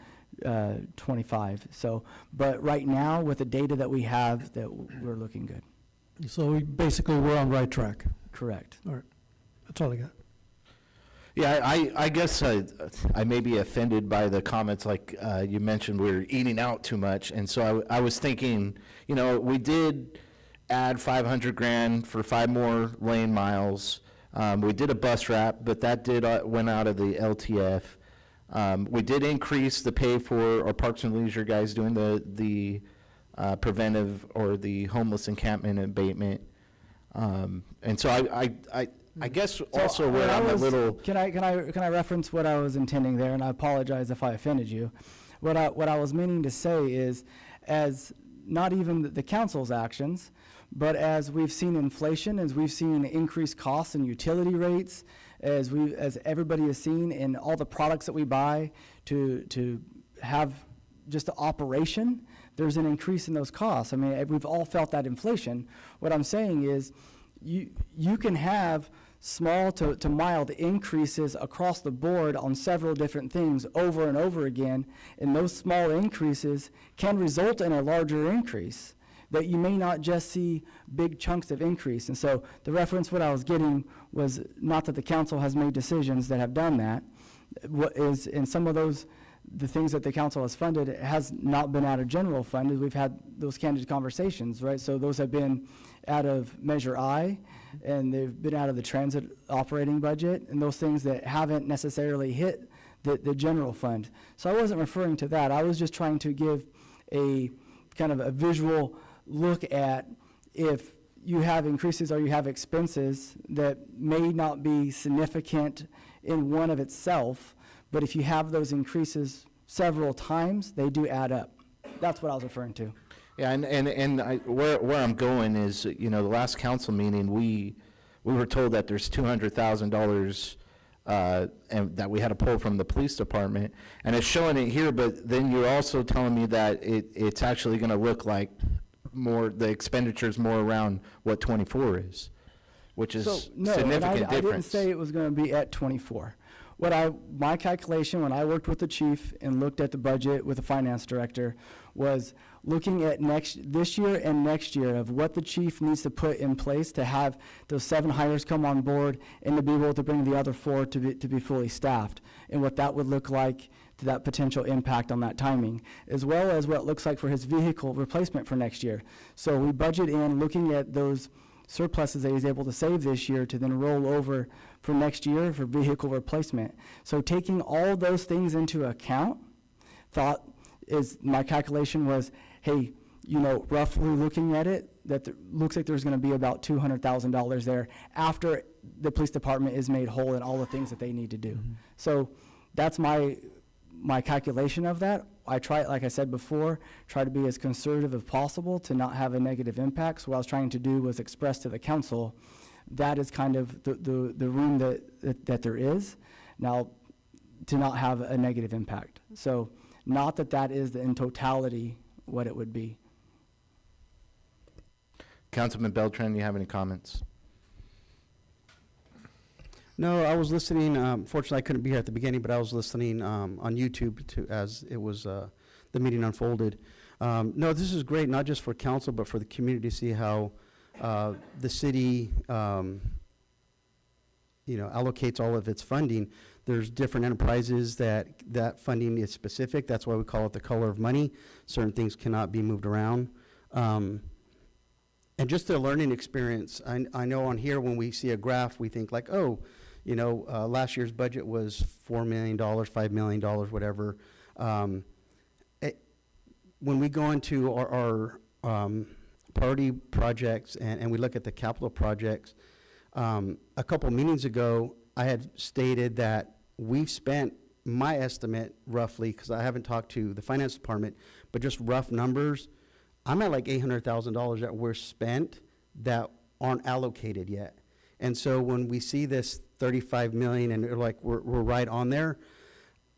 25. So, but right now, with the data that we have, that we're looking good. So basically, we're on right track. Correct. All right. That's all I got. Yeah, I guess I may be offended by the comments, like you mentioned we're eating out too much. And so I was thinking, we did add 500 grand for 5 more lane miles. We did a bus wrap, but that went out of the LTF. We did increase the pay for our Parks and Leisure guys doing the preventive or the homeless encampment abatement. And so I guess also where I'm a little. Can I reference what I was intending there, and I apologize if I offended you. What I was meaning to say is, as not even the council's actions, but as we've seen inflation, as we've seen increased costs and utility rates, as everybody has seen in all the products that we buy to have just the operation, there's an increase in those costs. I mean, we've all felt that inflation. What I'm saying is, you can have small to mild increases across the board on several different things over and over again, and those small increases can result in a larger increase, that you may not just see big chunks of increase. And so the reference what I was getting was not that the council has made decisions that have done that. What is in some of those, the things that the council has funded, it has not been out of general fund, as we've had those candid conversations, right? So those have been out of Measure I, and they've been out of the transit operating budget, and those things that haven't necessarily hit the general fund. So I wasn't referring to that. I was just trying to give a kind of a visual look at if you have increases or you have expenses that may not be significant in one of itself, but if you have those increases several times, they do add up. That's what I was referring to. Yeah, and where I'm going is, the last council meeting, we were told that there's $200,000 and that we had to pull from the police department, and it's showing it here, but then you're also telling me that it's actually going to look like the expenditure's more around what 24 is, which is significant difference. I didn't say it was going to be at 24. My calculation when I worked with the chief and looked at the budget with the finance director was looking at this year and next year of what the chief needs to put in place to have those 7 hires come on board and to be able to bring the other 4 to be fully staffed, and what that would look like to that potential impact on that timing, as well as what it looks like for his vehicle replacement for next year. So we budget in looking at those surpluses that he's able to save this year to then roll over for next year for vehicle replacement. So taking all those things into account, my calculation was, hey, roughly looking at it, looks like there's going to be about $200,000 there after the police department is made whole and all the things that they need to do. So that's my calculation of that. I try, like I said before, try to be as conservative as possible to not have a negative impact. So what I was trying to do was express to the council that is kind of the room that there is now to not have a negative impact. So not that is in totality what it would be. Councilman Beltran, you have any comments? No, I was listening, fortunately I couldn't be here at the beginning, but I was listening on YouTube as it was, the meeting unfolded. No, this is great, not just for council, but for the community to see how the city, allocates all of its funding. There's different enterprises that funding is specific. That's why we call it the color of money. Certain things cannot be moved around. And just the learning experience. I know on here when we see a graph, we think like, last year's budget was $4 million, $5 million, whatever. When we go into our priority projects and we look at the capital projects, a couple meetings ago, I had stated that we've spent, my estimate roughly, because I haven't talked to the finance department, but just rough numbers, I'm at like $800,000 that were spent that aren't allocated yet. And so when we see this 35 million and we're right on there,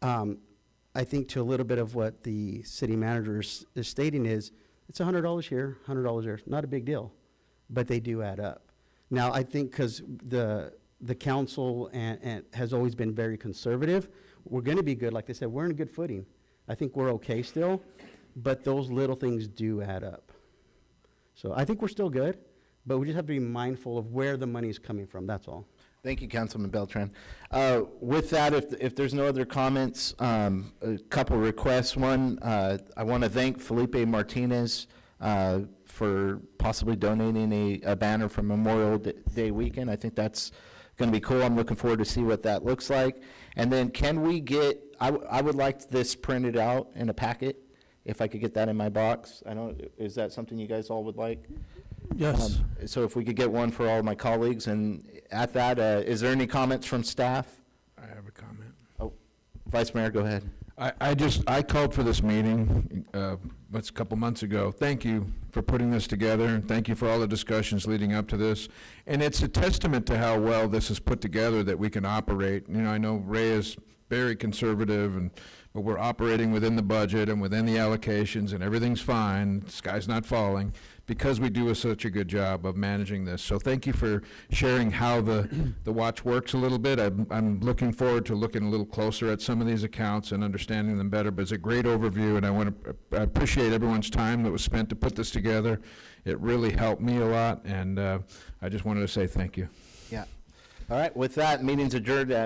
I think to a little bit of what the city manager is stating is, it's $100 here, $100 there, not a big deal, but they do add up. Now, I think because the council and has always been very conservative, we're going to be good. Like they said, we're in a good footing. I think we're okay still, but those little things do add up. So I think we're still good, but we just have to be mindful of where the money is coming from. That's all. Thank you, Councilman Beltran. With that, if there's no other comments, a couple requests. One, I want to thank Felipe Martinez for possibly donating a banner for Memorial Day weekend. I think that's going to be cool. I'm looking forward to see what that looks like. And then can we get, I would like this printed out in a packet, if I could get that in my box. Is that something you guys all would like? Yes. So if we could get one for all my colleagues, and at that, is there any comments from staff? I have a comment. Oh, Vice Mayor, go ahead. I called for this meeting, a couple months ago. Thank you for putting this together, and thank you for all the discussions leading up to this. And it's a testament to how well this is put together that we can operate. I know Ray is very conservative, but we're operating within the budget and within the allocations, and everything's fine. The sky's not falling, because we do such a good job of managing this. So thank you for sharing how the watch works a little bit. I'm looking forward to looking a little closer at some of these accounts and understanding them better, but it's a great overview, and I appreciate everyone's time that was spent to put this together. It really helped me a lot, and I just wanted to say thank you. Yeah. All right, with that, meeting's adjourned at